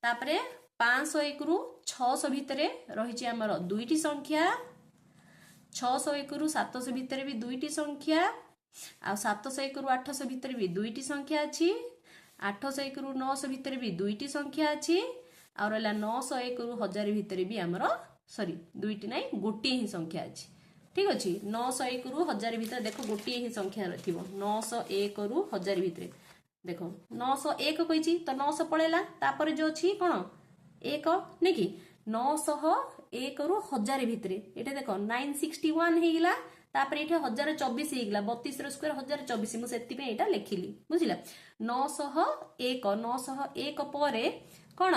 S1: तापरे 501 रु 600 भितरे रहिछि हमर 2टी संख्या 601 रु 700 भितरे भी 2टी संख्या आ 701 रु 800 भितरे भी 2टी संख्या अछि 801 रु 900 भितरे भी 2टी संख्या अछि और 901 रु 1000 भितर भी हमरो सॉरी 2टी नै गोटी ही संख्या अछि ठीक अछि 901 रु 1000 भितर देखो गोटी ही संख्या रथिबो 901 रु 1000 भितर देखो 901 कहिछि तो 900 पळेला तापर जो अछि कोन 1 नै कि 901 रु 1000 भितर एटा देखो 961 हे गेला तापर एटा 1024 हे गेला 32 रो स्क्वायर 1024 मु सेति पे एटा लिखिली बुझिला 901 परे कोन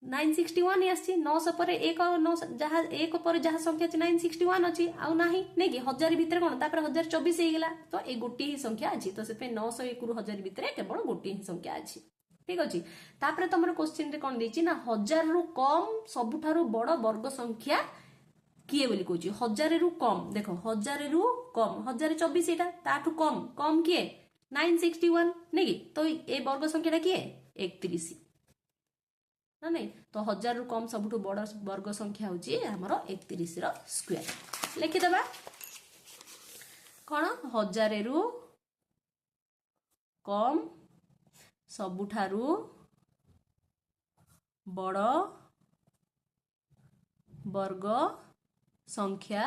S1: 961 आसी 900 पर 1 900 जहा 1 पर जहा संख्या अछि 961 अछि आउ नाही नै कि 1000 भितर कोन तापर 1024 हे गेला तो ए गोटी ही संख्या अछि तो से पे 901 रु 1000 भितर केवल गोटी ही संख्या अछि ठीक अछि तापर तमर क्वेश्चन रे कोन देछि ना 1000 रु कम सबुठारु बड़ वर्ग संख्या किए बोली कहछि 1000 रु कम देखो 1000 रु कम 1024 एटा ताठु कम किए 961 नै कि तो ए वर्ग संख्याटा किए 31 ना नहीं तो 1000 रु कम सबुठु बड़ वर्ग संख्या होची हमरो 31 रो स्क्वायर लिखि देबा कोन 1000 रु कम सबुठारु बड़ वर्ग संख्या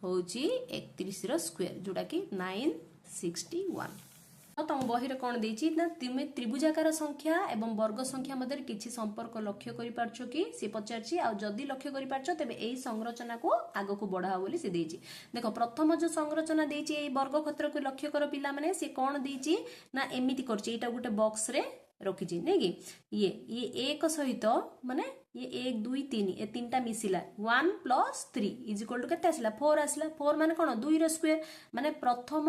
S1: होची 31 रो स्क्वायर जोटा कि 961 तुम बही कौन देती ना तुम त्रिभुजाकार संख्या एवं वर्ग संख्या मध्य किसी संपर्क लक्ष्य कर पार्छ कि सी पचारछि आ जदि लक्ष्य कर पार्छ तेबे एई संरचना को आगो को बढ़ाओ बोली से देछि। देखो प्रथम जो संरचना देछि एई वर्ग क्षेत्र को लक्ष्य कर पिला माने से कौन देछि ना एमिति करछि एटा गुटे बॉक्स रे रखिछि नै कि ये एक सहित माने ये 1 2 3 ए तीनटा मिसिला 1 + 3 = केते आसिला 4 आसिला 4 माने कोन 2 रो स्क्वायर माने प्रथम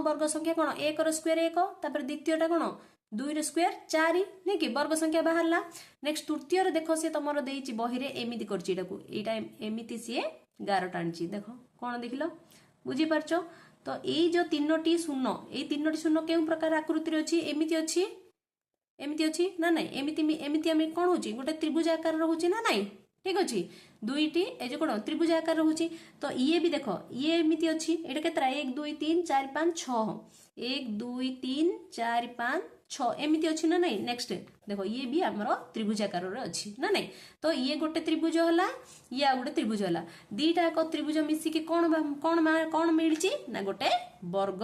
S1: वर्ग संख्या कौन 1 रो स्क्वायर 1 तापर द्वितीयटा कौन 2 रो स्क्वायर 4 नहीं कि वर्ग संख्या बाहरला। नेक्स्ट तृतीय रे देखो से तुमरो देइछि बही रे एमिति करछि एटाकू एटा एमिति से 11 टाणछि देखो कौन देखिलो बुझी पारछो। तो एई जो तीनोटी शून्य एई तीनोटी शून्य केउ प्रकार आकृति रे अछि एमिति अछि ना नहीं एमिति हम कोन होछि गोटे त्रिभुज आकार रहउछि ना नहीं ठीक अछि दुईटी ए जो कोन त्रिभुज आकार रहउछि। तो ये भी देखो ये एमिति अछि एटा केतरा 1 2 3 4 5 6 1 2 3 4 5 6 एमिति अछि ना नहीं। नेक्स्ट देखो ये भी हमरो त्रिभुज आकार रे अछि ना नहीं। तो ये गोटे त्रिभुज होला ये आ गोटे त्रिभुज होला दीटा को त्रिभुज मिसी के कोन मिलछि ना गोटे वर्ग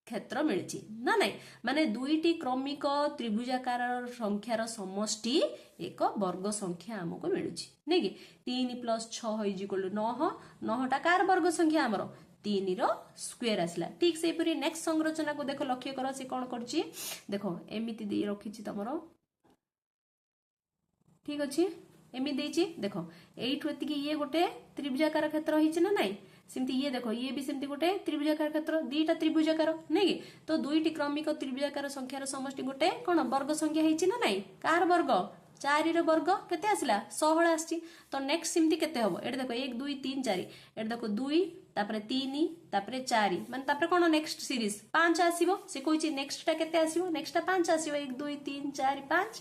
S1: क्षेत्र मिलछि ना नहीं। माने दुईटी क्रमिक त्रिभुजाकार संख्यार समष्टि एक वर्ग संख्या हमको मिलुछि नै कि 3 + 6 = 9 9टा कार वर्ग संख्या हमरो 3 रो स्क्वायर आसला। ठीक से परी नेक्स्ट संरचना को देखो लक्ष्य करो से कोन करछि देखो एमिति दे रखिछि तमरो ठीक अछि एमिति देछि देखो एठु एतिकी ये गोटे त्रिभुजाकार क्षेत्र हिछि ना नहीं सिमती ये देखो ये भी सिमती गोटे त्रिभुजाकार क्षेत्र दीटा त्रिभुजाकार नहीं कि। तो दुईटी क्रमिक त्रिभुजाकार संख्यार समष्टि गोटे कोन वर्ग संख्या हिछि ना नहीं कार वर्ग 4 रो वर्ग केते आसिला 16 आछि। तो नेक्स्ट सिमती केते हबो एटा देखो 1 2 3 4 एटा देखो 2 तापरे 3 तापरे 4 माने तापरे कोन नेक्स्ट सीरीज 5 आसीबो से कोइछि नेक्स्ट टा केते आसीबो नेक्स्ट टा 5 आसीबो 1 2 3 4 5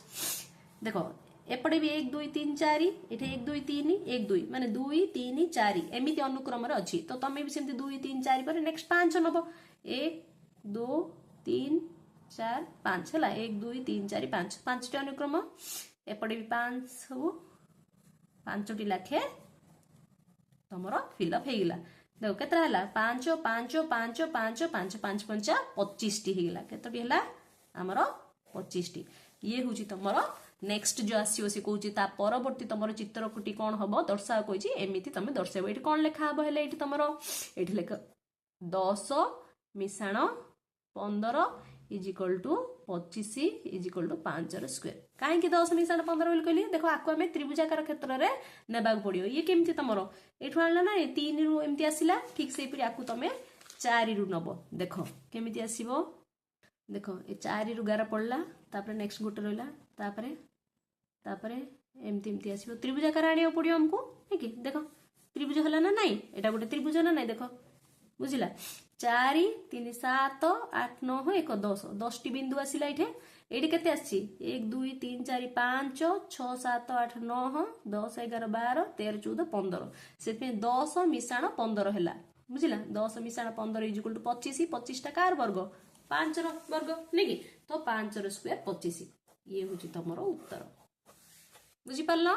S1: देखो एपटे भी 1 2 3 4 एठे 1 2 3 1 2 माने 2 3 4 एमिति अनुक्रम रे अछि। तो तमे भी सेमति 2 3 4 पर नेक्स्ट 5 नबो 1 2 3 4 5 हला 1 2 3 4 5 5टी अनुक्रम एपटे भी 5 सब 5टी लाखे तमरो फिल अप हेगिला। देखो केतरा हला 5 5 5 5 5 5 5 25 टी हेगिला केतटी हला हमरो 25 टी ये होची तमरो नेक्स्ट जो आसीओ से कहूँ ता परवर्ती तुम चित्रकुटी कौन हम दर्शा कही एमती तुम दर्शाइब ये कौन लेखा हम है ये तुम ये लेख 10 मिशाण 15 = 25 = 5 स्क्वायर कहीं 10 मिशाण 15 बोली कहली देखो आपको आम त्रिभुजाकार क्षेत्र में नेबा पड़ो ये केमती तुम ये आना ना 3 रु एमती आसला ठीक से आपको तुम 4 रु नब देख केमी आसो देख ये 4 रु 11 पड़ला तापर नेक्स्ट गोटे रहा तापरे एमती एमती आसो त्रिभुजाकार आने पड़ो हमको ठीक है देख त्रिभुज है ना नाई एटा गोटे त्रिभुज ना नाई देख बुझला 4 3 7 8 9 1 10 10 टी बिंदु आसला ये केते आसी 1 2 3 4 5 6 7 8 9 10 11 12 13 14 15 से 10 मिशाण 15 है बुझला 10 मिशाण 15 = 25 25 टा कार वर्ग 5 वर्ग नहीं कि तो 5 स्क्वायर 25 ये हूँ तुम उत्तर बुझी पारल।